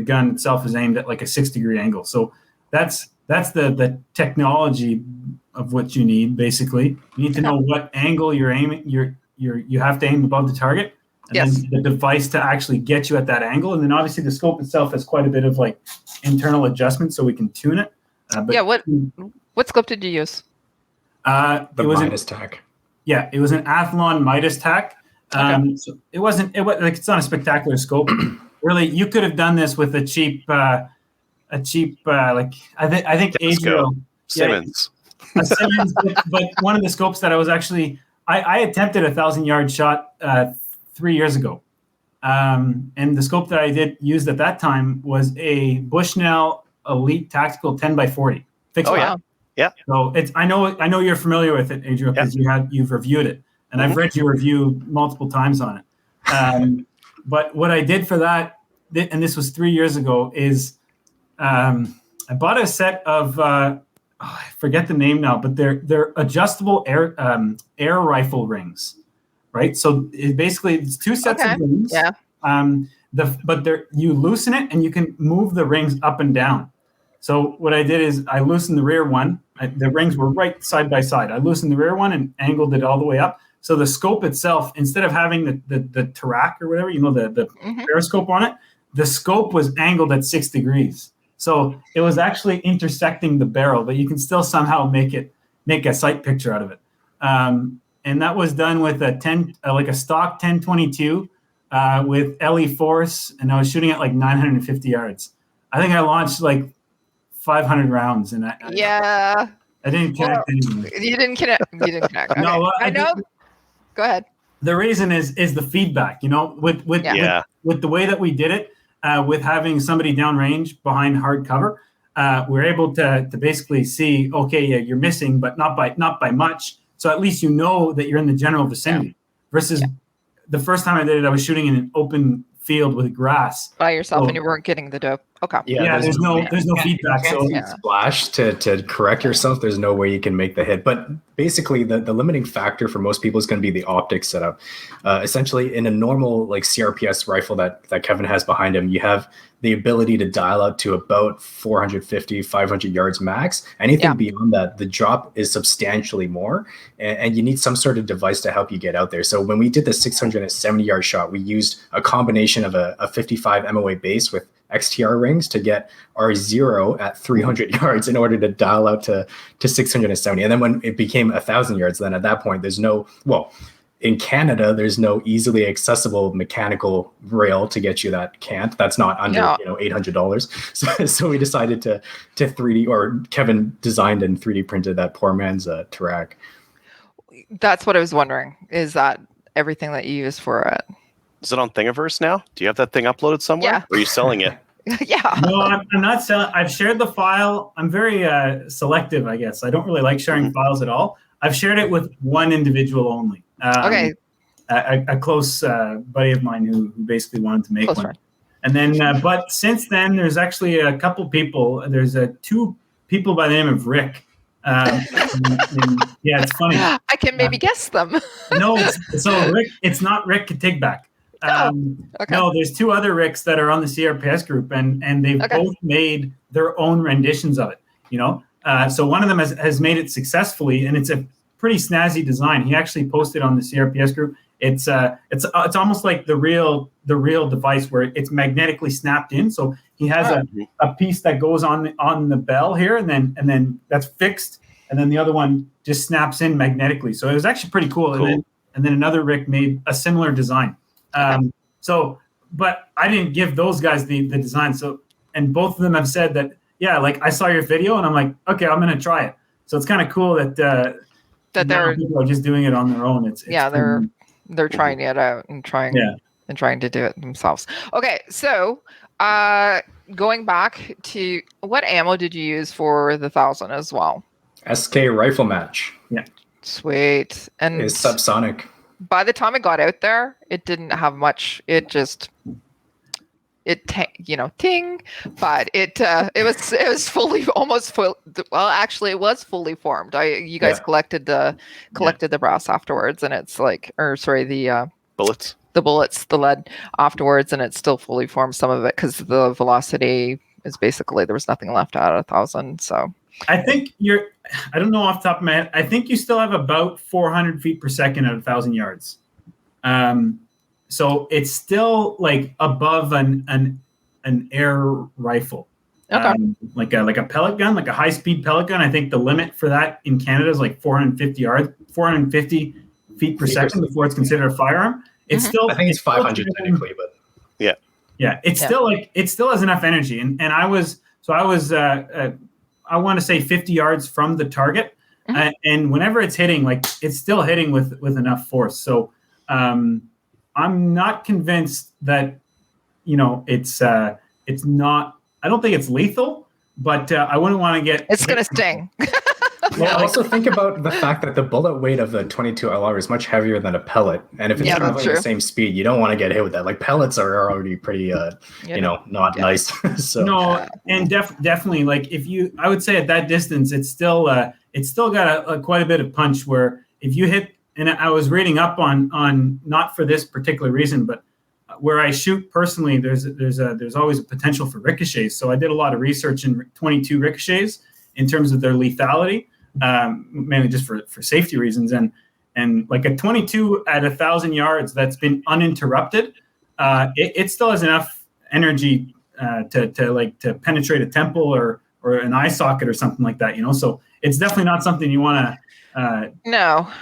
gun itself is aimed at like a 6-degree angle. So that's the technology of what you need. Basically, you need to know what angle you're aiming. You have to aim above the target, and then the device to actually get you at that angle. And then obviously the scope itself has quite a bit of like internal adjustment, so we can tune it. What scope did you use? The Midas tack. Yeah, it was an Athlon Midas tack. So it was like, it's not a spectacular scope. Really, you could have done this with a cheap like I think Adrian Simmons. A Simmons, but one of the scopes that I was actually I attempted a 1,000-yard shot 3 years ago, and the scope that I used at that time was a Bushnell Elite Tactical 10x40 fixed. Yeah. So I know you're familiar with it, Adrian, because you've reviewed it, and I've read your review multiple times on it. But what I did for that, and this was 3 years ago, is I bought a set of I forget the name now, but they're adjustable air rifle rings, right? So it's 2 sets of rings. Yeah. But you loosen it and you can move the rings up and down. So what I did is I loosened the rear one. The rings were right side by side. I loosened the rear one and angled it all the way up. So the scope itself, instead of having the Tarak or whatever, the periscope on it, the scope was angled at 6 degrees. So it was actually intersecting the barrel, but you can still somehow make a sight picture out of it. And that was done with a stock 1022 with LE Force, and I was shooting at like 950 yards. I think I launched like 500 rounds, and I didn't connect anything. You didn't connect. Okay. No, I know. Go ahead. The reason is the feedback. With the way that we did it, with having somebody downrange behind hard cover, we're able to basically see, okay, you're missing, but not by much. So at least you know that you're in the general vicinity. Versus the first time I did it, I was shooting in an open field with grass by yourself, and you weren't getting the dope. Okay. Yeah, there's no feedback. So splash to correct yourself. There's no way you can make the hit. But basically, the limiting factor for most people is going to be the optic setup. Essentially, in a normal like CRPS rifle that Kevin has behind him, you have the ability to dial up to about 450, 500 yards max. Anything beyond that, the drop is substantially more, and you need some sort of device to help you get out there. So when we did the 670 yard shot, we used a combination of a 55 MOA base with XTR rings to get R0 at 300 yards in order to dial out to 670. And then when it became 1,000 yards, then at that point, in Canada, there's no easily accessible mechanical rail to get you that cant. That's not under $800. So we decided to 3D, or Kevin designed and 3D printed that poor man's Tarak. That's what I was wondering. Is that everything that you use for it? Is it on Thingiverse now? Do you have that thing uploaded somewhere? Yeah. Or are you selling it? Yeah. No, I'm not selling. I've shared the file. I'm very selective, I guess. I don't really like sharing files at all. I've shared it with one individual only. Okay. A close buddy of mine who basically wanted to make Close one. friend. And then, but since then, there's actually a couple people. There's 2 people by the name of Rick. And yeah, it's funny. I can maybe guess them. No, so Rick. It's not Rick Katigbak. Okay. No, there's 2 other Ricks that are on the CRPS group, and they've both made their own renditions of it. So one of them has made it successfully, and it's a pretty snazzy design. He actually posted on the CRPS group. It's almost like the real device where it's magnetically snapped in. So he has a piece that goes on the bell here, and then that's fixed, and then the other one just snaps in magnetically. So it was actually pretty cool. And then another Rick made a similar design. But I didn't give those guys the design. So, and both of them have said that, yeah, like I saw your video and I'm like, okay, I'm going to try it. So it's kind of cool that people are just doing it on their own. They're trying it out and trying to do it themselves. Okay. So, going back to what ammo did you use for the 1,000 as well? SK rifle match. Yeah. Sweet. And it's subsonic. By the time it got out there, it didn't have much. It just, ting, but it was fully, almost full. Well, actually, it was fully formed. You guys collected the brass afterwards, and it's like, the bullets, the lead afterwards, and it's still fully formed. Some of it because the velocity is basically there was nothing left out of 1,000. So I think I don't know off the top of my head. I think you still have about 400 feet per second at 1,000 yards. So it's still like above an air rifle. Okay. Like a pellet gun, like a high speed pellet gun. I think the limit for that in Canada is like 450 feet per second before it's considered a firearm. It's still, I think it's 500 technically, but it's still has enough energy. And I want to say 50 yards from the target. And whenever it's hitting, like it's still hitting with enough force. So I'm not convinced that, it's not, I don't think it's lethal, but I wouldn't want to get. It's going to sting. Well, also think about the fact that the bullet weight of the 22 LR is much heavier than a pellet. And if it's traveling at the same speed, you don't want to get hit with that. Like pellets are already pretty, not nice. So no, and definitely like I would say at that distance, it's still got quite a bit of punch where if you hit, and I was reading up on not for this particular reason, but where I shoot personally, there's always a potential for ricochets. So I did a lot of research in 22 ricochets in terms of their lethality. Mainly just for safety reasons, and like a 22 at 1,000 yards that's been uninterrupted, it still has enough energy to penetrate a temple or an eye socket or something like that. So it's definitely not something you want to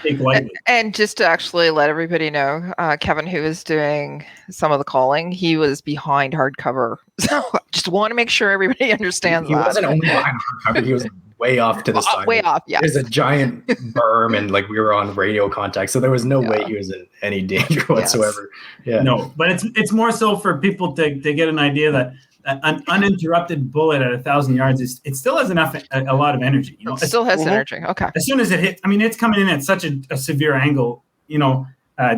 take lightly. And just to actually let everybody know, Kevin, who was doing some of the calling, he was behind hardcover. So I just want to make sure everybody understands he that. He wasn't only behind hardcover; he was way off to the side. Way off, yeah. There's a giant berm, and like we were on radio contact, so there was no way he was in any danger whatsoever. Yeah. No, but it's more so for people to get an idea that an uninterrupted bullet at 1,000 yards it still has a lot of energy. It still has energy. Okay. As soon as it hits, I mean, it's coming in at such a severe angle,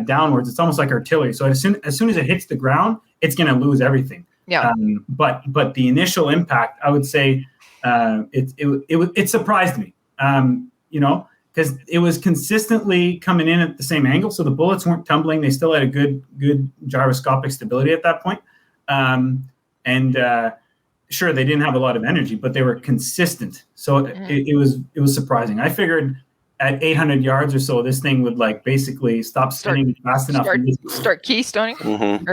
downwards. It's almost like artillery. So as soon as it hits the ground, it's going to lose everything. Yeah. But the initial impact, I would say. It surprised me, because it was consistently coming in at the same angle. So the bullets weren't tumbling. They still had a good gyroscopic stability at that point. Sure, they didn't have a lot of energy, but they were consistent. So it was surprising. I figured at 800 yards or so, this thing would like basically stop spinning fast enough. Start keystoning?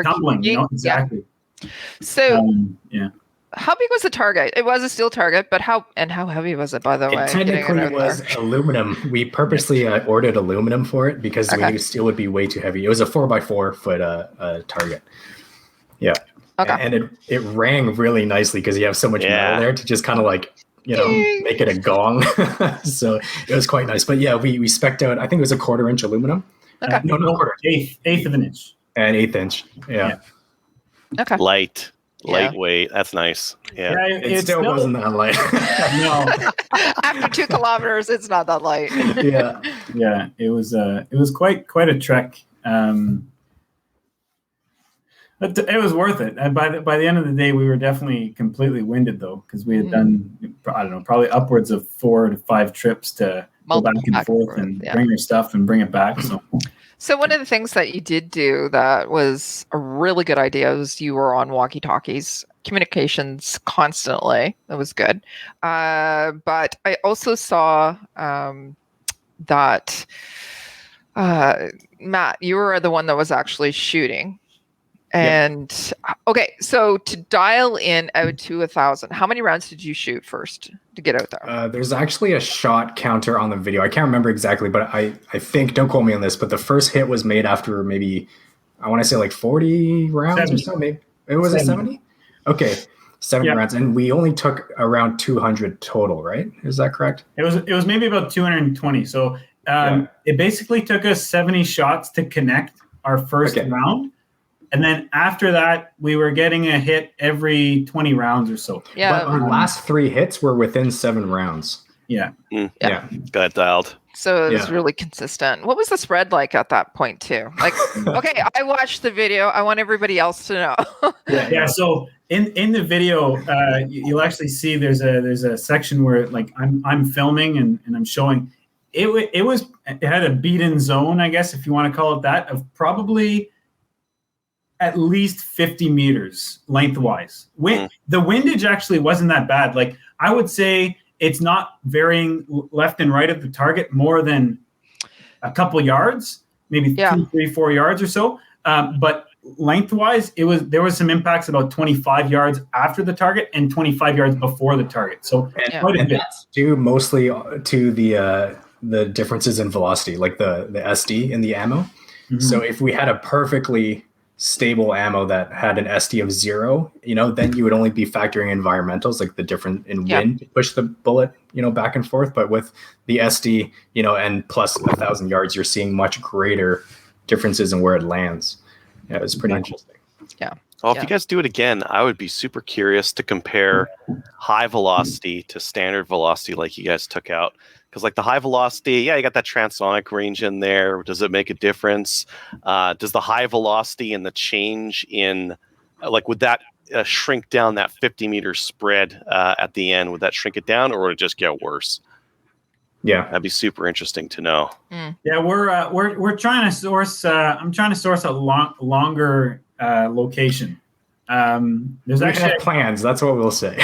Tumbling, exactly. So yeah. How big was the target? It was a steel target, but how heavy was it, by the way? It technically was aluminum. We purposely ordered aluminum for it because we knew steel would be way too heavy. It was a 4x4 foot target. Yeah. Okay. And it rang really nicely because you have so much metal there to just kind of like, make it a gong. So it was quite nice. But yeah, we spec'd out, I think it was a 1/4 inch aluminum. Okay. No, 1/4. Eighth of an inch. An 1/8 inch. Yeah. Okay. Lightweight. That's nice. Yeah. It still wasn't that light. No. After 2 kilometers, it's not that light. Yeah. Yeah. It was quite a trek. But it was worth it. And by the end of the day, we were definitely completely winded though, because we had done, I don't know, probably upwards of 4 to 5 trips to go back and forth and bring your stuff and bring it back. So one of the things that you did do that was a really good idea was you were on walkie-talkies, communications constantly. That was good. But I also saw that Matt, you were the one that was actually shooting. And okay, so to dial in out to 1,000, how many rounds did you shoot first to get out there? There's actually a shot counter on the video. I can't remember exactly, but I think, don't quote me on this, but the first hit was made after maybe, I want to say like 40 rounds 70. Or so. Maybe it was 70. Okay, 70 rounds, and we only took around 200 total, right? Is that correct? It was maybe about 220. So it basically took us 70 shots to connect our first round. And then after that, we were getting a hit every 20 rounds or so. Yeah. But our last 3 hits were within 7 rounds. Yeah. Yeah. Got it dialed. So it was really consistent. What was the spread like at that point too? Like, okay, I watched the video. I want everybody else to know. Yeah. So in the video, you'll actually see there's a section where like I'm filming and I'm showing. It had a beat-in zone, I guess, if you want to call it that, of probably at least 50 meters lengthwise. The windage actually wasn't that bad. Like I would say it's not varying left and right of the target more than a couple yards, maybe 2, 3, 4 yards or so. But lengthwise, there was some impacts about 25 yards after the target and 25 yards before the target. So quite a bit. That's due mostly to the differences in velocity, like the SD in the ammo. Mm-hmm. So if we had a perfectly stable ammo that had an SD of 0, then you would only be factoring environmentals, like the difference in wind to push the bullet, back and forth. But with the SD, and plus 1,000 yards, you're seeing much greater differences in where it lands. Yeah, it was pretty interesting. Yeah. Well, if you guys do it again, I would be super curious to compare high velocity to standard velocity like you guys took out. Because like the high velocity, you got that transonic range in there. Does it make a difference? Does the high velocity and the change in, would that shrink down that 50-meter spread at the end? Would that shrink it down, or would it just get worse? Yeah, that'd be super interesting to know. Yeah, we're trying to source. I'm trying to source a longer location. There's actually plans. That's what we'll say.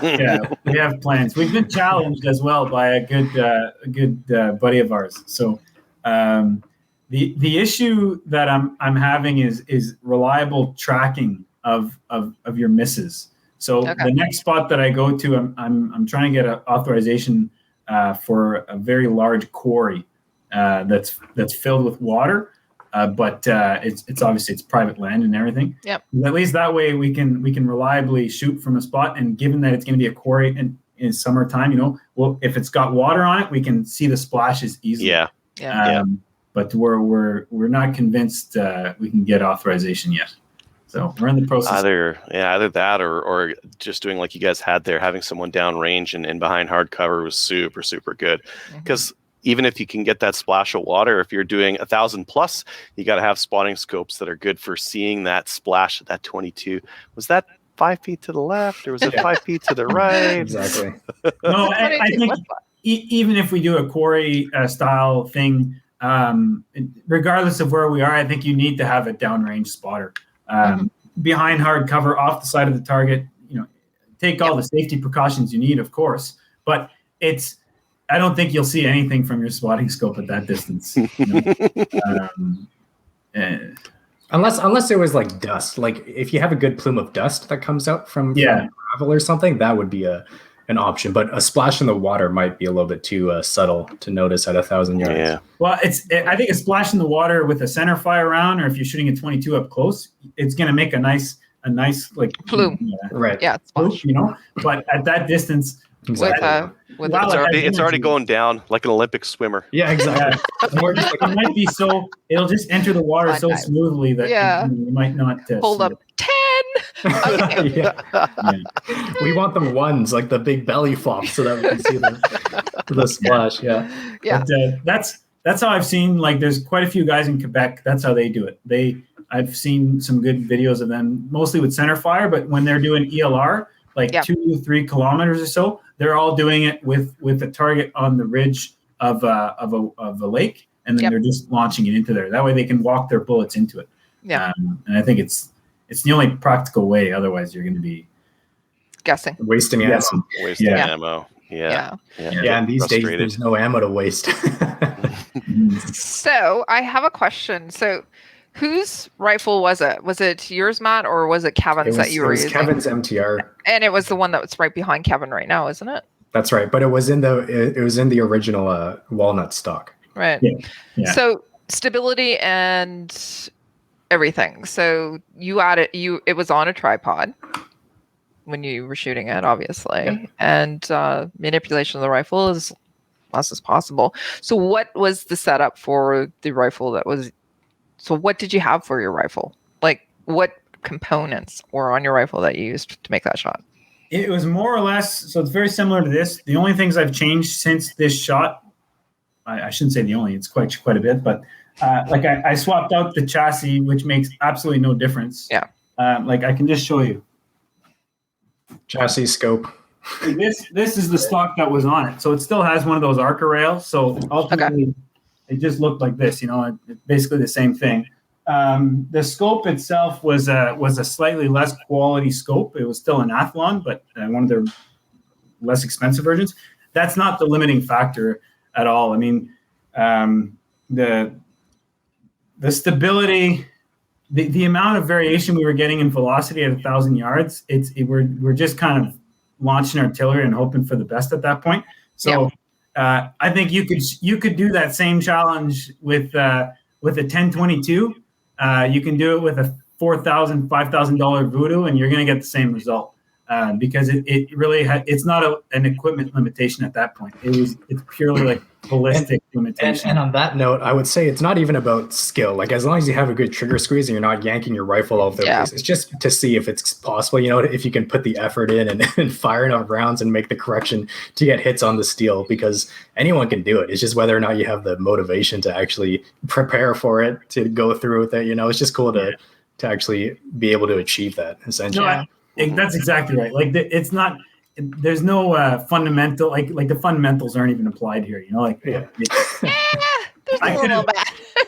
Yeah, we have plans. We've been challenged as well by a good buddy of ours. So the issue that I'm having is reliable tracking of your misses. So the next spot that I go to, I'm trying to get an authorization for a very large quarry that's filled with water. But it's obviously it's private land and everything. Yep. At least that way we can reliably shoot from a spot. And given that it's going to be a quarry in summertime, well, if it's got water on it, we can see the splashes easily. Yeah. But we're not convinced we can get authorization yet. So we're in the process. Either that or just doing like you guys had there, having someone down range and behind hard cover was super, super good. Because even if you can get that splash of water, if you're doing 1,000 plus, you got to have spotting scopes that are good for seeing that splash at that 22. Was that 5 feet to the left, or was it 5 feet to the right? Exactly. No, I think even if we do a quarry style thing, regardless of where we are, I think you need to have a downrange spotter behind hard cover, off the side of the target. Take all the safety precautions you need, of course, but I don't think you'll see anything from your spotting scope at that distance. Unless it was like dust. Like if you have a good plume of dust that comes out from gravel or something, that would be an option. But a splash in the water might be a little bit too subtle to notice at 1,000 yards. Yeah. Well, I think a splash in the water with a center fire round, or if you're shooting a 22 up close, it's going to make a nice like plume. Right. Yeah, splash. But at that distance, it's already going down like an Olympic swimmer. Yeah, exactly. It might be it'll just enter the water so smoothly that you might not hold up 10. Okay. We want the ones, like the big belly flops, so that we can see the splash. Yeah. But, that's how I've seen. Like, there's quite a few guys in Quebec. That's how they do it. I've seen some good videos of them, mostly with center fire. But when they're doing ELR, like 2-3 kilometers or so, they're all doing it with a target on the ridge of a lake, and then they're just launching it into there. That way they can walk their bullets into it. Yeah. And I think it's the only practical way. Otherwise, you're going to be guessing, wasting ammo. Wasting ammo. Yeah. And these days there's no ammo to waste. So I have a question. So whose rifle was it? Was it yours, Matt, or was it Kevin's that you were using? It was Kevin's MTR. And it was the one that's right behind Kevin right now, isn't it? That's right. But it was in the original walnut stock. Right. Yeah. So stability and everything. So it was on a tripod when you were shooting it, obviously. And manipulation of the rifle is less as possible. So what was the setup for the rifle so what did you have for your rifle? Like, what components were on your rifle that you used to make that shot? It was more or less, so it's very similar to this. The only things I've changed since this shot, I shouldn't say the only, it's quite a bit, but I swapped out the chassis, which makes absolutely no difference. Yeah. I can just show you. Chassis scope. This is the stock that was on it. So it still has one of those Arca rails. So ultimately, it just looked like this, it's basically the same thing. The scope itself was a slightly less quality scope. It was still an Athlon, but one of their less expensive versions. That's not the limiting factor at all. I mean, the stability, the amount of variation we were getting in velocity at 1,000 yards, we're just kind of launching artillery and hoping for the best at that point. So. I think you could do that same challenge with a 1022. You can do it with a $4,000, $5,000 Voodoo, and you're going to get the same result because it really it's not an equipment limitation at that point. It's purely like ballistic limitation. And on that note, I would say it's not even about skill. Like, as long as you have a good trigger squeeze and you're not yanking your rifle off the place, it's just to see if it's possible, if you can put the effort in and fire enough rounds and make the correction to get hits on the steel, because anyone can do it. It's just whether or not you have the motivation to actually prepare for it, to go through with it. It's just cool to actually be able to achieve that, essentially. No, that's exactly right. Like, it's not... There's no fundamental, like the fundamentals aren't even applied here. There's a little bit.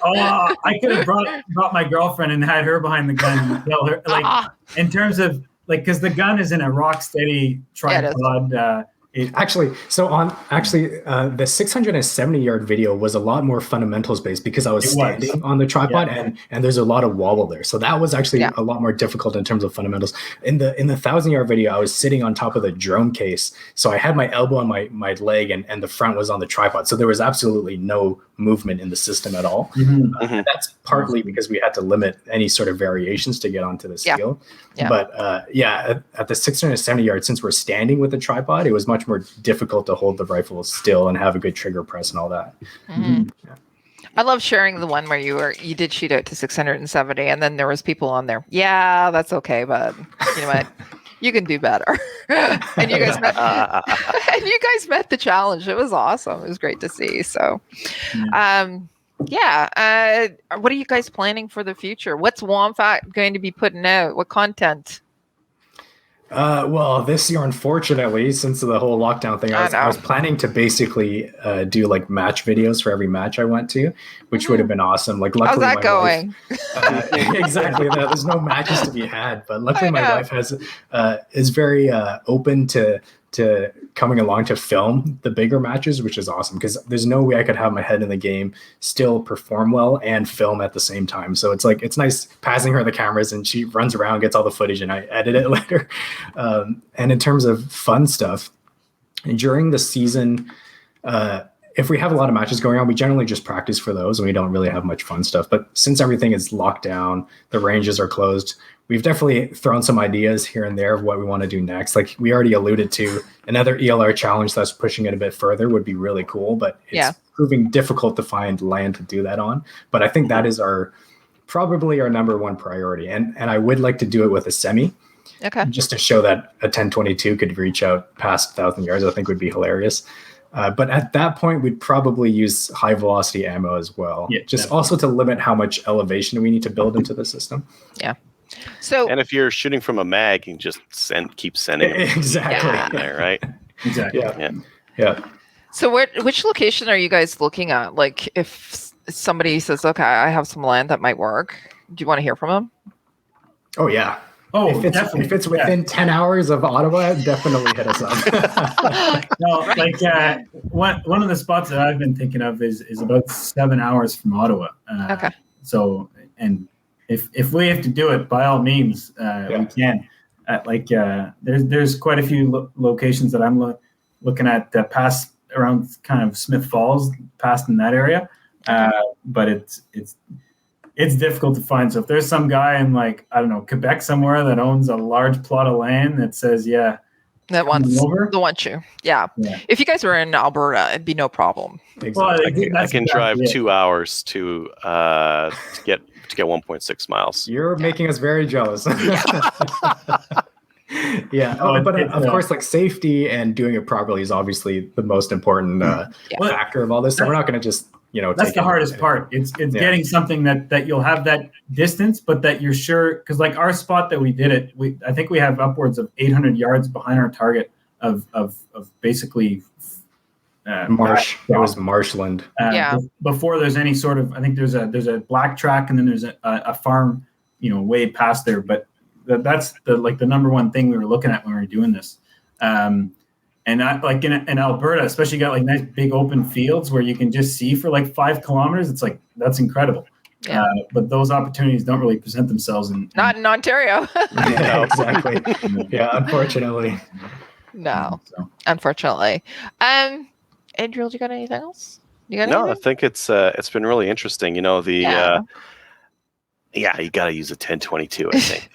I could have brought my girlfriend and had her behind the gun and tell her, in terms of because the gun is in a rock steady tripod. The 670 yard video was a lot more fundamentals based because I was standing on the tripod and there's a lot of wobble there. So that was actually a lot more difficult in terms of fundamentals. In the 1,000 yard video, I was sitting on top of the drone case. So I had my elbow on my leg and the front was on the tripod. So there was absolutely no movement in the system at all. That's partly because we had to limit any sort of variations to get onto the steel. But at the 670 yards, since we're standing with the tripod, it was much more difficult to hold the rifle still and have a good trigger press and all that. I love sharing the one where you did shoot out to 670 and then there was people on there. Yeah, that's okay, but you know what? You can do better. and you guys met the challenge. It was awesome. It was great to see. So what are you guys planning for the future? What's Womfat going to be putting out? What content? Well, this year, unfortunately, since the whole lockdown thing, I was planning to basically do like match videos for every match I went to, which would have been awesome. Like, luckily, how's that going? Exactly. There's no matches to be had, but luckily my wife is very open to to coming along to film the bigger matches, which is awesome because there's no way I could have my head in the game, still perform well, and film at the same time. So it's like, it's nice passing her the cameras and she runs around, gets all the footage, and I edit it later. And in terms of fun stuff, during the season, if we have a lot of matches going on, we generally just practice for those and we don't really have much fun stuff. But since everything is locked down, the ranges are closed, we've definitely thrown some ideas here and there of what we want to do next. Like we already alluded to, another ELR challenge that's pushing it a bit further would be really cool, but it's proving difficult to find land to do that on. But I think that is probably our number one priority. And I would like to do it with a semi. Okay. Just to show that a 1022 could reach out past 1,000 yards, I think would be hilarious. But at that point, we'd probably use high velocity ammo as well. Yeah, just definitely. Also to limit how much elevation we need to build into the system. Yeah. So, and if you're shooting from a mag, you can just keep sending exactly there, right? Exactly. Yeah. So which location are you guys looking at? Like if somebody says, okay, I have some land that might work, do you want to hear from them? Oh yeah. Oh, if it's within 10 hours of Ottawa, definitely hit us up. No, like one of the spots that I've been thinking of is about 7 hours from Ottawa. Okay. So, and if we have to do it, by all means, we can. There's quite a few locations that I'm looking at past around kind of Smith Falls, past in that area. But it's difficult to find. So if there's some guy in like, I don't know, Quebec somewhere that owns a large plot of land that says, that wants you. Yeah. If you guys were in Alberta, it'd be no problem. Exactly. Well, I can drive 2 hours to get 1.6 miles. You're making us very jealous. Yeah. Of course, like safety and doing it properly is obviously the most important factor of all this. So we're not going to just, that's the hardest part. It's getting something that you'll have that distance, but that you're sure, because like our spot that we did it, I think we have upwards of 800 yards behind our target of basically marsh. It was marshland. Before there's any sort of, I think there's a black track and then there's a farm, way past there. But that's the number one thing we were looking at when we were doing this. And like in Alberta, especially, you got like nice big open fields where you can just see for like 5 kilometers. It's like, that's incredible. Yeah. But those opportunities don't really present themselves not in Ontario. Yeah, exactly. Yeah, unfortunately. No, unfortunately. Adrian, you got anything else? I think it's been really interesting. You got to use a 1022, I think.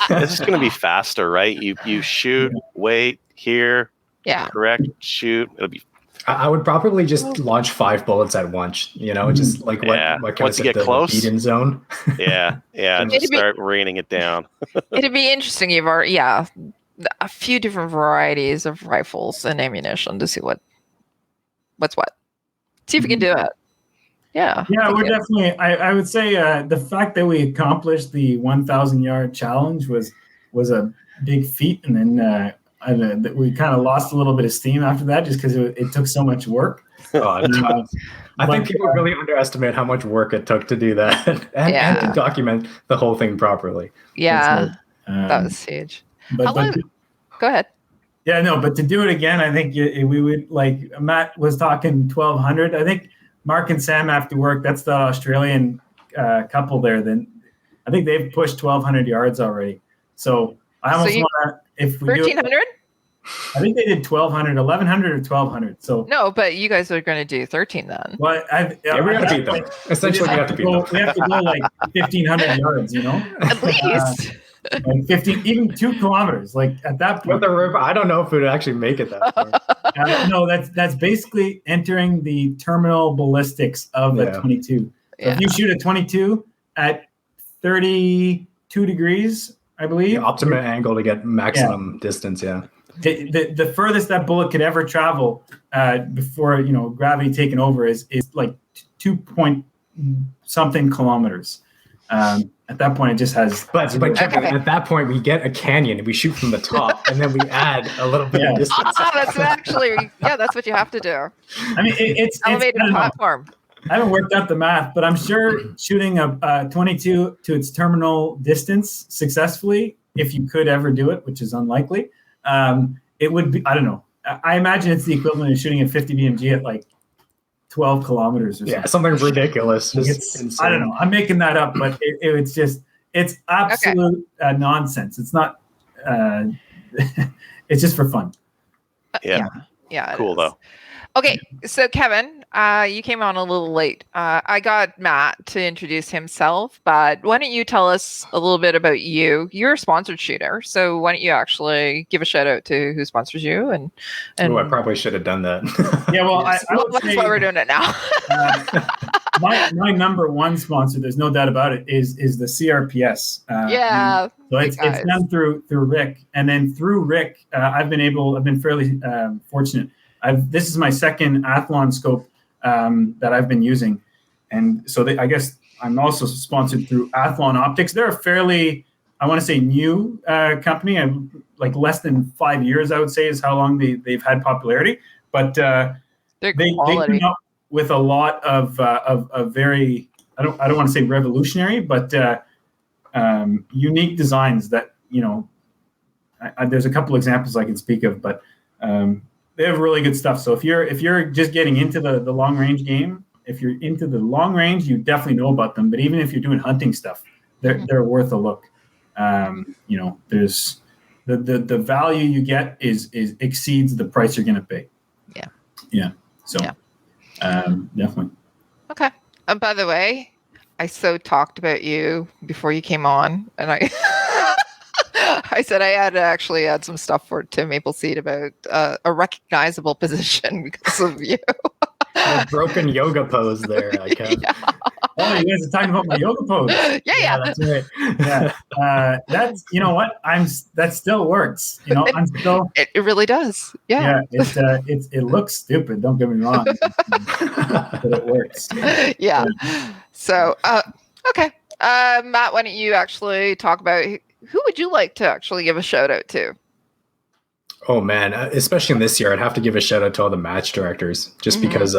It's just going to be faster, right? You shoot, wait, here, correct, shoot. It'll be. I would probably just launch 5 bullets at once. Just like what once you get close, beat-in zone. Just start raining it down. It'd be interesting. You've already a few different varieties of rifles and ammunition to see what's what. See if we can do it. Yeah, we're definitely. I would say the fact that we accomplished the 1,000 yard challenge was a big feat, and then we kind of lost a little bit of steam after that, just because it took so much work. I think people really underestimate how much work it took to do that and to document the whole thing properly. Yeah, that was huge. Go ahead. Yeah, no, but to do it again, I think we would, like Matt was talking 1,200. I think Mark and Sam have to work. That's the Australian couple there. Then I think they've pushed 1,200 yards already. So I almost want to, if we 1,300? I think they did 1,200, 1,100 or 1,200. So no, but you guys are going to do 13 then. Well, we have to beat them. Essentially, we have to beat them. We have to go like 1,500 yards, At least. And 15, even 2 kilometers. Like at that point, I don't know if it would actually make it that far. No, that's basically entering the terminal ballistics of a 22. So if you shoot a 22 at 32 degrees, I believe, the optimum angle to get maximum distance. Yeah. The furthest that bullet could ever travel before gravity taking over is like 2-point-something kilometers. At that point, it just has. But at that point, we get a canyon and we shoot from the top, and then we add a little bit of distance. That's actually that's what you have to do. I mean, it's elevated platform. I haven't worked out the math, but I'm sure shooting a 22 to its terminal distance successfully, if you could ever do it, which is unlikely, it would be, I don't know. I imagine it's the equivalent of shooting at 50 BMG at like 12 kilometers or something. Yeah, something ridiculous. I don't know. I'm making that up, but it's absolute nonsense. It's not, it's just for fun. Yeah. Cool though. Okay, so Kevin, you came on a little late. I got Matt to introduce himself, but why don't you tell us a little bit about you? You're a sponsored shooter, so why don't you actually give a shout out to who sponsors you? And I probably should have done that. Yeah, well, that's why we're doing it now. My number one sponsor, there's no doubt about it, is the CRPS. So it's done through Rick, and then through Rick, I've been fairly fortunate. This is my second Athlon scope that I've been using, and so I guess I'm also sponsored through Athlon Optics. They're a fairly, I want to say, new company. I'm like less than 5 years, I would say, is how long they've had popularity. But they come up with a lot of very, I don't want to say revolutionary, but unique designs that, you know, there's a couple examples I can speak of, but they have really good stuff. So if you're just getting into the long range game, if you're into the long range, you definitely know about them. But even if you're doing hunting stuff, they're worth a look. You know, there's the value you get is exceeds the price you're going to pay. Yeah. So definitely. Okay. By the way, I talked about you before you came on, and I I said I had to actually add some stuff for Tim Mapleseed about a recognizable position because of you. A broken yoga pose there, Kev. Yeah. Oh, you guys are talking about my yoga pose. Yeah, that's right. Yeah, that's, you know what, that still works. You know, I'm still. It really does. Yeah. It looks stupid. Don't get me wrong, but it works. Yeah. So okay, Matt, why don't you actually talk about who would you like to actually give a shout out to? Oh man, especially in this year, I'd have to give a shout out to all the match directors, just because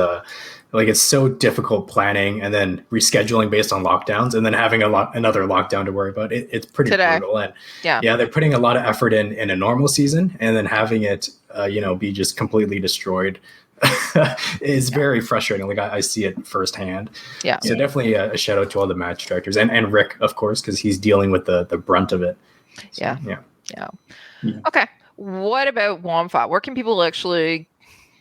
it's so difficult planning and then rescheduling based on lockdowns, and then having another lockdown to worry about. It's pretty brutal, and they're putting a lot of effort in a normal season, and then having it be just completely destroyed is very frustrating. Like I see it firsthand. Yeah. So definitely a shout out to all the match directors and Rick, of course, because he's dealing with the brunt of it. So, yeah. Okay. What about Womfat? Where can people actually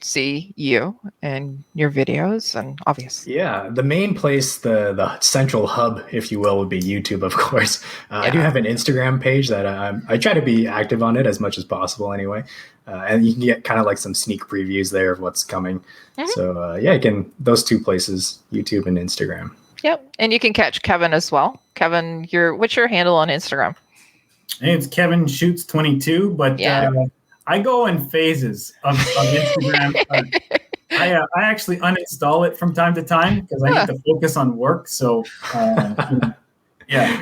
see you and your videos? And obviously, the main place, the central hub, if you will, would be YouTube, of course. I do have an Instagram page that I try to be active on it as much as possible anyway. And you can get kind of like some sneak previews there of what's coming. So again, those two places, YouTube and Instagram. Yep. And you can catch Kevin as well. Kevin, what's your handle on Instagram? Hey, it's Kevin Shoots 22, but I go in phases of Instagram. I actually uninstall it from time to time because I need to focus on work. So,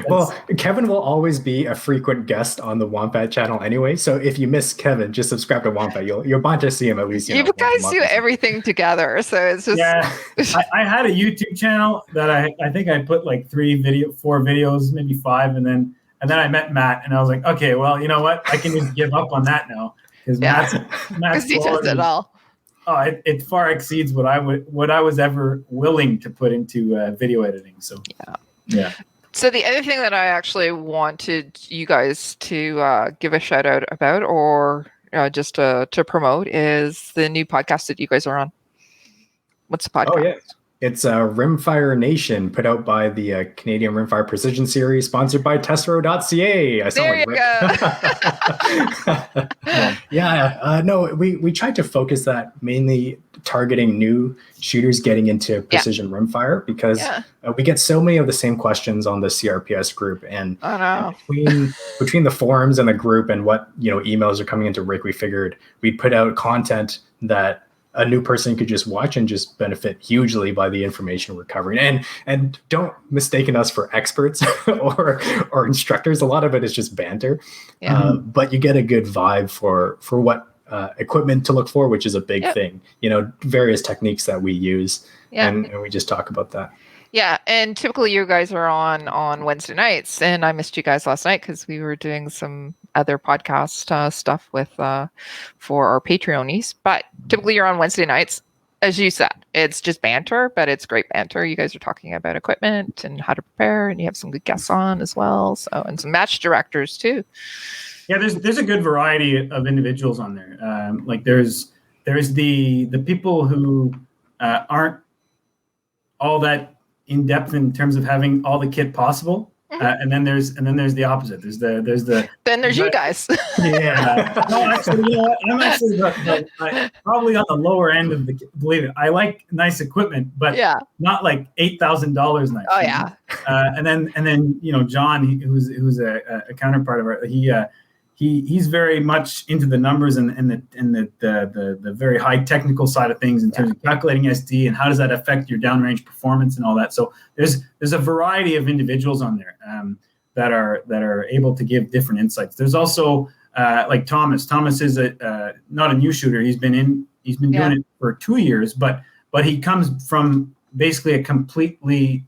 well, Kevin will always be a frequent guest on the Womfat channel anyway. So if you miss Kevin, just subscribe to Womfat. You'll want to see him at least. You guys do everything together, so it's just. Yeah, I had a YouTube channel that I think I put like 4 videos, maybe 5, and then I met Matt, and I was like, okay, well, you know what? I can just give up on that now because Matt's he does it all. Oh, it far exceeds what I was ever willing to put into video editing. So yeah. So the other thing that I actually wanted you guys to give a shout out about, or just to promote, is the new podcast that you guys are on. What's the podcast? Oh yeah. It's Rimfire Nation, put out by the Canadian Rimfire Precision Series, sponsored by Testro.ca. We tried to focus that mainly targeting new shooters getting into precision rimfire because we get so many of the same questions on the CRPS group, and between the forums and the group and what emails are coming into Rick, we figured we'd put out content that a new person could just watch and just benefit hugely by the information we're covering. And don't mistaken us for experts or instructors. A lot of it is just banter, but you get a good vibe for what equipment to look for, which is a big thing. Various techniques that we use, and we just talk about that. Yeah, and typically you guys are on Wednesday nights, and I missed you guys last night because we were doing some other podcast stuff with for our Patreonies. But typically you're on Wednesday nights. As you said, it's just banter, but it's great banter. You guys are talking about equipment and how to prepare, and you have some good guests on as well. So, and some match directors too. Yeah, there's a good variety of individuals on there. Like there's the people who aren't all that in depth in terms of having all the kit possible. And then there's the opposite. There's you guys. Yeah. No, actually, you know what? I'm actually probably on the lower end of the. Believe it, I like nice equipment, but not like $8,000 nice. Oh yeah. And then you know John, who's a counterpart of our, he's very much into the numbers and the very high technical side of things in terms of calculating SD and how does that affect your downrange performance and all that. So there's a variety of individuals on there that are able to give different insights. There's also like Thomas. Thomas is not a new shooter. He's been doing it for 2 years, but he comes from basically a completely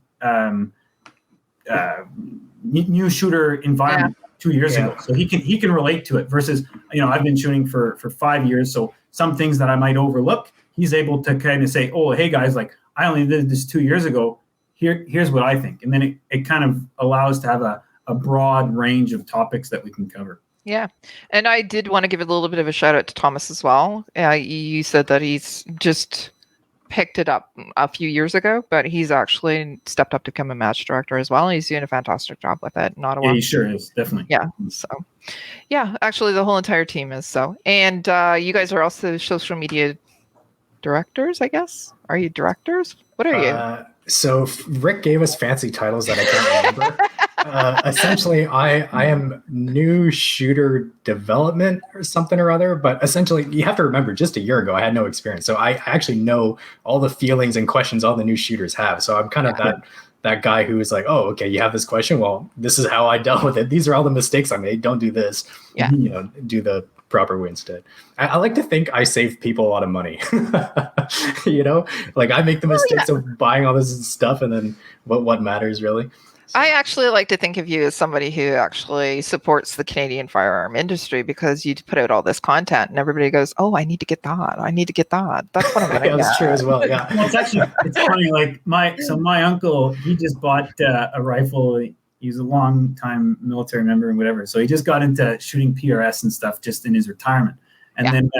new shooter environment. 2 years ago, so he can relate to it versus, you know, I've been shooting for 5 years, so some things that I might overlook, he's able to kind of say, oh, hey guys, like I only did this 2 years ago, here's what I think, and then it kind of allows to have a broad range of topics that we can cover. Yeah, and I did want to give a little bit of a shout out to Thomas as well. You said that he's just picked it up a few years ago, but he's actually stepped up to become a match director as well. He's doing a fantastic job with it in Ottawa. Yeah, he sure is, definitely. Yeah, so yeah, actually the whole entire team is so. And you guys are also social media directors, I guess. Are you directors? What are you? So Rick gave us fancy titles that I can't remember. Essentially, I am new shooter development or something or other. But essentially, you have to remember, just a year ago, I had no experience. So I actually know all the feelings and questions all the new shooters have. So I'm kind of that guy who is like, oh, okay, you have this question. Well, this is how I dealt with it. These are all the mistakes I made. Don't do this. Yeah. You know, do the proper way instead. I like to think I save people a lot of money. You know, like I make the mistakes of buying all this stuff, and then what matters really. So. I actually like to think of you as somebody who actually supports the Canadian firearm industry, because you put out all this content and everybody goes, oh, I need to get that. I need to get that. That's what I'm going to get. That's true as well. Yeah. Well, it's funny. Like my uncle, he just bought a rifle. He's a long time military member and whatever. So he just got into shooting PRS and stuff just in his retirement. And then,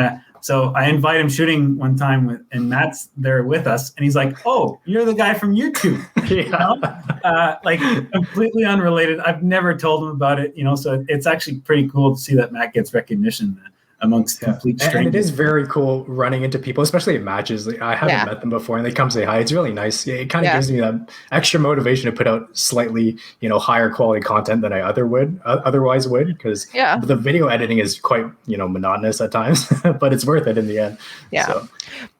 so I invite him shooting one time and Matt's there with us. And he's like, oh, you're the guy from YouTube. You know? Like completely unrelated. I've never told him about it, you know, so it's actually pretty cool to see that Matt gets recognition amongst complete strangers. And it is very cool running into people, especially at matches. Like, I haven't met them before, and they come say hi. It's really nice. It kind of gives me that extra motivation to put out slightly, you know, higher quality content than I otherwise would, because the video editing is quite, you know, monotonous at times, but it's worth it in the end. Yeah. So.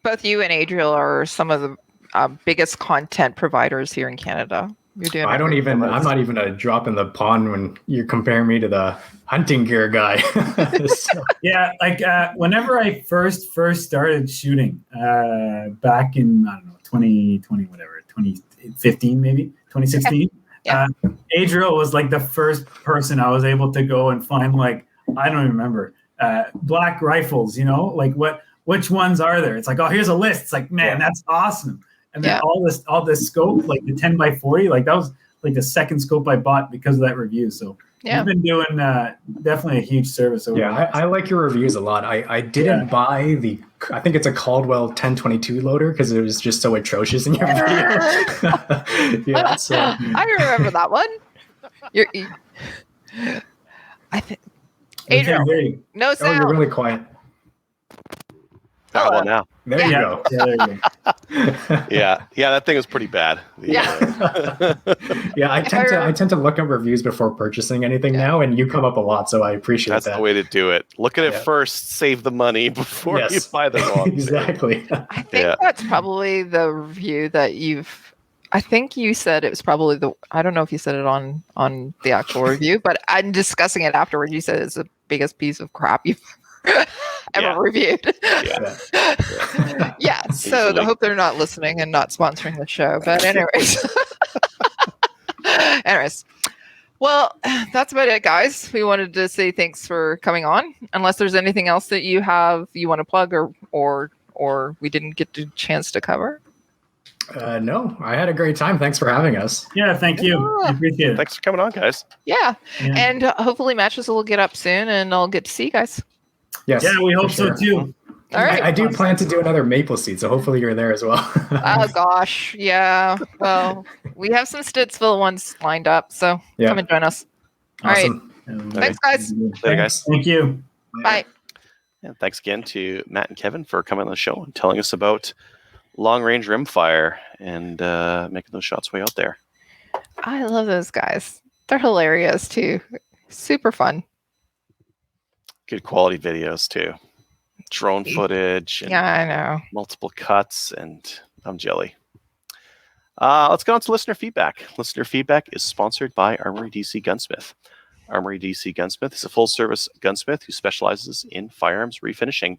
Both you and Adrian are some of the biggest content providers here in Canada. I'm not even a drop in the pond when you're comparing me to the hunting gear guy. So. Yeah, like whenever I first started shooting back in, I don't know, 2020, whatever, 2015 maybe, 2016, Adrian was like the first person I was able to go and find, like, I don't even remember, black rifles, you know, like which ones are there? It's like, oh, here's a list. It's like, man, that's awesome. And then all this scope, like the 10x40, like that was like the second scope I bought because of that review. So you've been doing definitely a huge service over there. I like your reviews a lot. I didn't buy I think it's a Caldwell 1022 loader because it was just so atrocious in your video. So. I remember that one. I think Adrian, no sound. Oh, you're really quiet. Well, now. There you go. Yeah, that thing is pretty bad. I tend to look at reviews before purchasing anything now, and you come up a lot, so I appreciate that. That's the way to do it. Look at it first, save the money before you buy the wrong exactly. thing. I think that's probably the review that I think you said it was probably I don't know if you said it on the actual review, but I'm discussing it afterwards. You said it's the biggest piece of crap you've ever reviewed. So I hope they're not listening and not sponsoring the show. But anyways, Well, that's about it, guys. We wanted to say thanks for coming on. Unless there's anything else that you want to plug or we didn't get the chance to cover. No, I had a great time. Thanks for having us. Yeah, thank you. I appreciate it. Thanks for coming on, guys. Yeah. And hopefully matches will get up soon and I'll get to see you guys. Yes. Yeah, we hope so too. All right. I do plan to do another Maple Seed, so hopefully you're there as well. Oh gosh, yeah. Well, we have some Stittsville ones lined up, so come and join us. Awesome. All right. Thanks, guys. Later, guys. Thank you. Bye. And thanks again to Matt and Kevin for coming on the show and telling us about long-range rimfire and making those shots way out there. I love those guys. They're hilarious too. Super fun. Good quality videos too. Drone footage. And I know. Multiple cuts, and I'm jelly. Let's go on to listener feedback. Listener feedback is sponsored by Armory DC Gunsmith. Armory DC Gunsmith is a full-service gunsmith who specializes in firearms refinishing.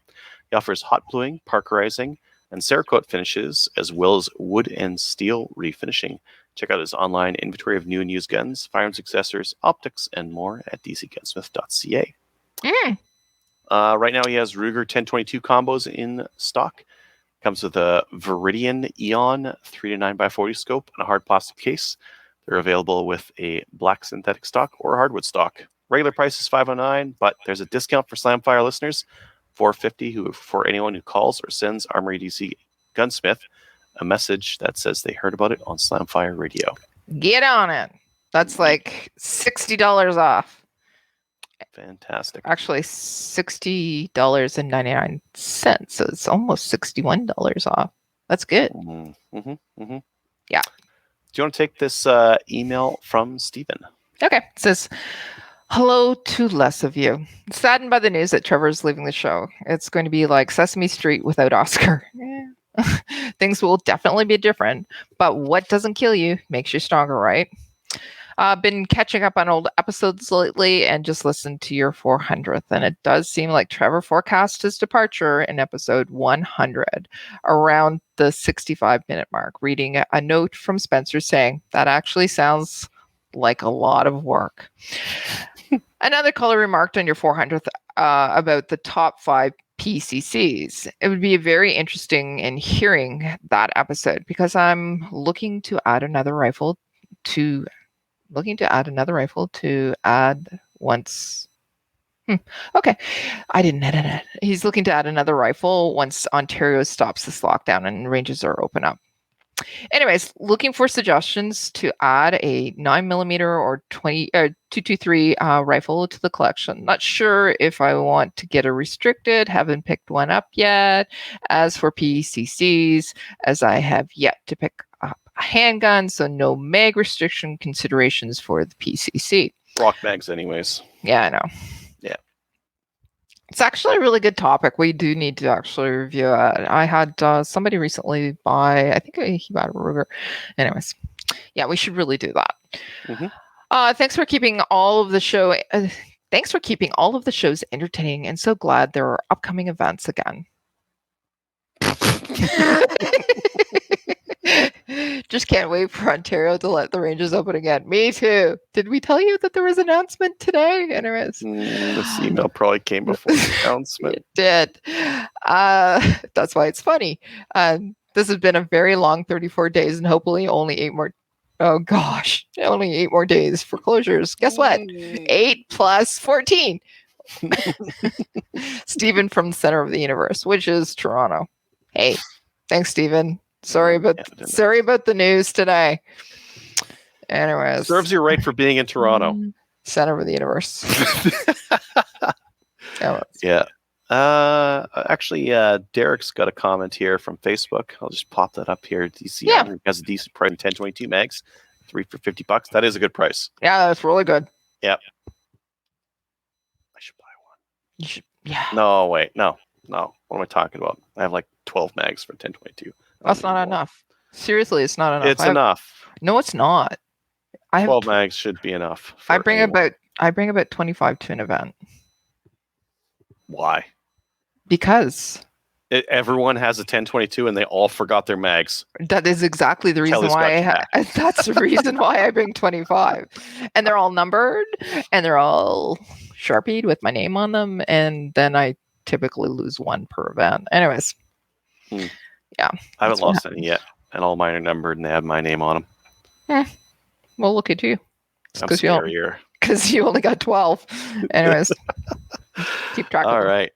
He offers hot bluing, parkerizing, and Cerakote finishes, as well as wood and steel refinishing. Check out his online inventory of new and used guns, firearms accessories, optics, and more at dcgunsmith.ca. Right now he has Ruger 1022 combos in stock. Comes with a Viridian Eon 3 to 9x40 scope and a hard plastic case. They're available with a black synthetic stock or hardwood stock. Regular price is $509, but there's a discount for Slamfire listeners, $450 for anyone who calls or sends Armory DC Gunsmith a message that says they heard about it on Slamfire Radio. Get on it. That's like $60 off. Fantastic. Actually, $60.99. So it's almost $61 off. That's good. Yeah. Do you want to take this email from Stephen? Okay. It says, hello to less of you. Saddened by the news that Trevor's leaving the show. It's going to be like Sesame Street without Oscar. Things will definitely be different, but what doesn't kill you makes you stronger, right? Been catching up on old episodes lately and just listened to your 400th. And it does seem like Trevor forecast his departure in episode 100 around the 65-minute mark, reading a note from Spencer saying, that actually sounds like a lot of work. Another caller remarked on your 400th about the top 5 PCCs. It would be very interesting in hearing that episode because I'm looking to add another rifle to add once. Okay. I didn't edit it. He's looking to add another rifle once Ontario stops this lockdown and ranges are open up. Anyways, looking for suggestions to add a 9mm or 223 rifle to the collection. Not sure if I want to get a restricted, haven't picked one up yet. As for PCCs, as I have yet to pick up a handgun, so no mag restriction considerations for the PCC. Rock mags anyways. Yeah, I know. Yeah. It's actually a really good topic. We do need to actually review it. I had somebody recently buy, I think he bought a Ruger. Anyways, yeah, we should really do that. Thanks for keeping all of the show. Thanks for keeping all of the shows entertaining, and so glad there are upcoming events again. Just can't wait for Ontario to let the ranges open again. Me too. Did we tell you that there was an announcement today? Anyways. This email probably came before the announcement. It did. That's why it's funny. This has been a very long 34 days and hopefully only 8 more. Oh gosh, only 8 more days for closures. Guess what? 8 plus 14. Stephen from the center of the universe, which is Toronto. Hey, thanks, Stephen. Sorry about the news today. Anyways, serves you right for being in Toronto. Center of the universe. Yeah. Actually, Derek's got a comment here from Facebook. I'll just pop that up here. DC has a decent price in 1022 mags, 3 for $50. That is a good price. Yeah, that's really good. Yep. I should buy one. You should. Yeah. No, wait, no. What am I talking about? I have like 12 mags for 1022. That's not enough. Seriously, it's not enough. It's enough. No, it's not. 12 mags should be enough. I bring about 25 to an event. Why? Because Everyone has a 1022 and they all forgot their mags. That is exactly the reason Kelly's why got that's the reason why I bring 25. And they're all numbered and they're all Sharpied with my name on them. And then I typically lose one per event. Anyways. Yeah. I haven't lost any yet. And all mine are numbered and they have my name on them. Well, look at you. Because you only got 12. Anyways. Keep track of them. All right.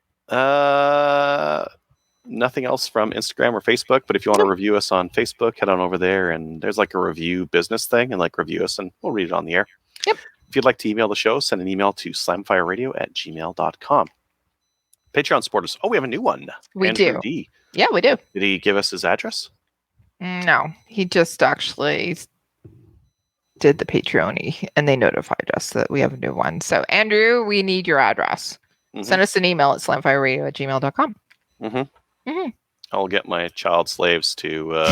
Nothing else from Instagram or Facebook, but if you want to review us on Facebook, head on over there and there's like a review business thing and like review us and we'll read it on the air. Yep. If you'd like to email the show, send an email to slamfireradio@gmail.com. Patreon supporters. Oh, we have a new one. We Andrew do. D. Yeah, we do. Did he give us his address? No, he just actually did the Patreon and they notified us that we have a new one. So Andrew, we need your address. Send us an email at slamfireradio@gmail.com. I'll get my child slaves to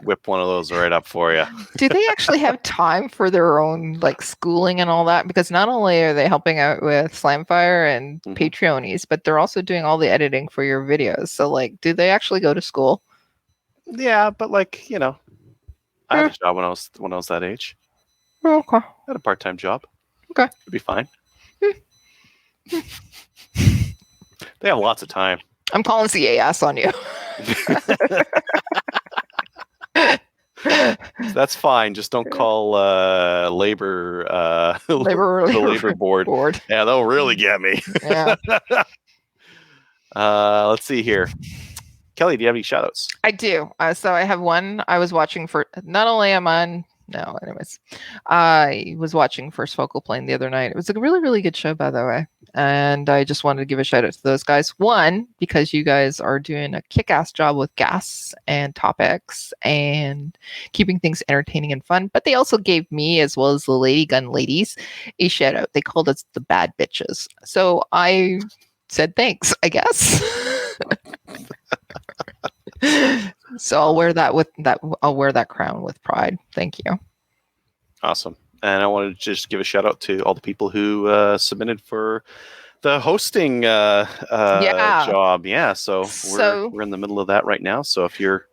whip one of those right up for you. Do they actually have time for their own like schooling and all that? Because not only are they helping out with Slamfire and Patreonies, but they're also doing all the editing for your videos. So like, do they actually go to school? Yeah, but like, you know, I had a job when I was that age. Okay. I had a part-time job. Okay. It'd be fine. They have lots of time. I'm calling CAS on you. That's fine. Just don't call labor the labor board. Yeah, they'll really get me. Yeah. Let's see here. Kelly, do you have any shoutouts? I do. So I have one. I was watching for. Not only am on. No, anyways, I was watching First Focal Plane the other night. It was a really, really good show, by the way. And I just wanted to give a shout out to those guys. One, because you guys are doing a kick-ass job with guests and topics and keeping things entertaining and fun. But they also gave me, as well as the Lady Gun ladies, a shout out. They called us the bad bitches. So I said thanks, I guess. So I'll wear that crown with pride. Thank you. Awesome. And I wanted to just give a shout out to all the people who submitted for the hosting job. Yeah. So we're in the middle of that right now. So if you're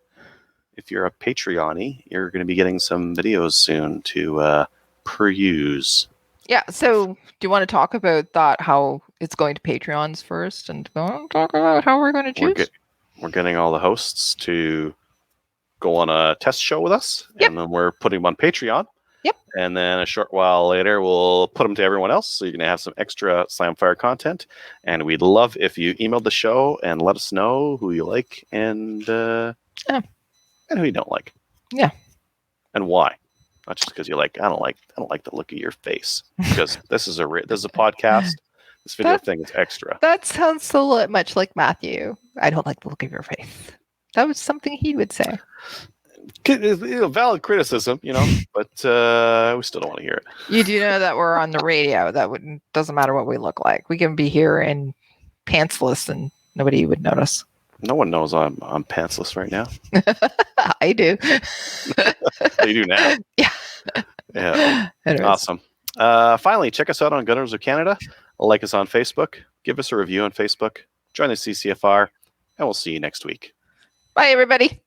a Patreon-y, you're going to be getting some videos soon to peruse. Yeah. So do you want to talk about that? How it's going to Patreons first, and talk about how we're going to choose? We're getting all the hosts to go on a test show with us, and then we're putting them on Patreon. Yep. And then a short while later, we'll put them to everyone else, so you're going to have some extra Slamfire content. And we'd love if you emailed the show and let us know who you like and who you don't like. Yeah. And why? Not just because you're like, I don't like the look of your face. Because this is a podcast. This video thing is extra. That sounds so much like Matthew. I don't like the look of your face. That was something he would say. Valid criticism, but we still don't want to hear it. You do know that we're on the radio. Doesn't matter what we look like. We can be here in pantsless and nobody would notice. No one knows I'm pantsless right now. I do. You do now. Yeah. Yeah. Awesome. Finally, check us out on Gunners of Canada. Like us on Facebook. Give us a review on Facebook. Join the CCFR. And we'll see you next week. Bye, everybody.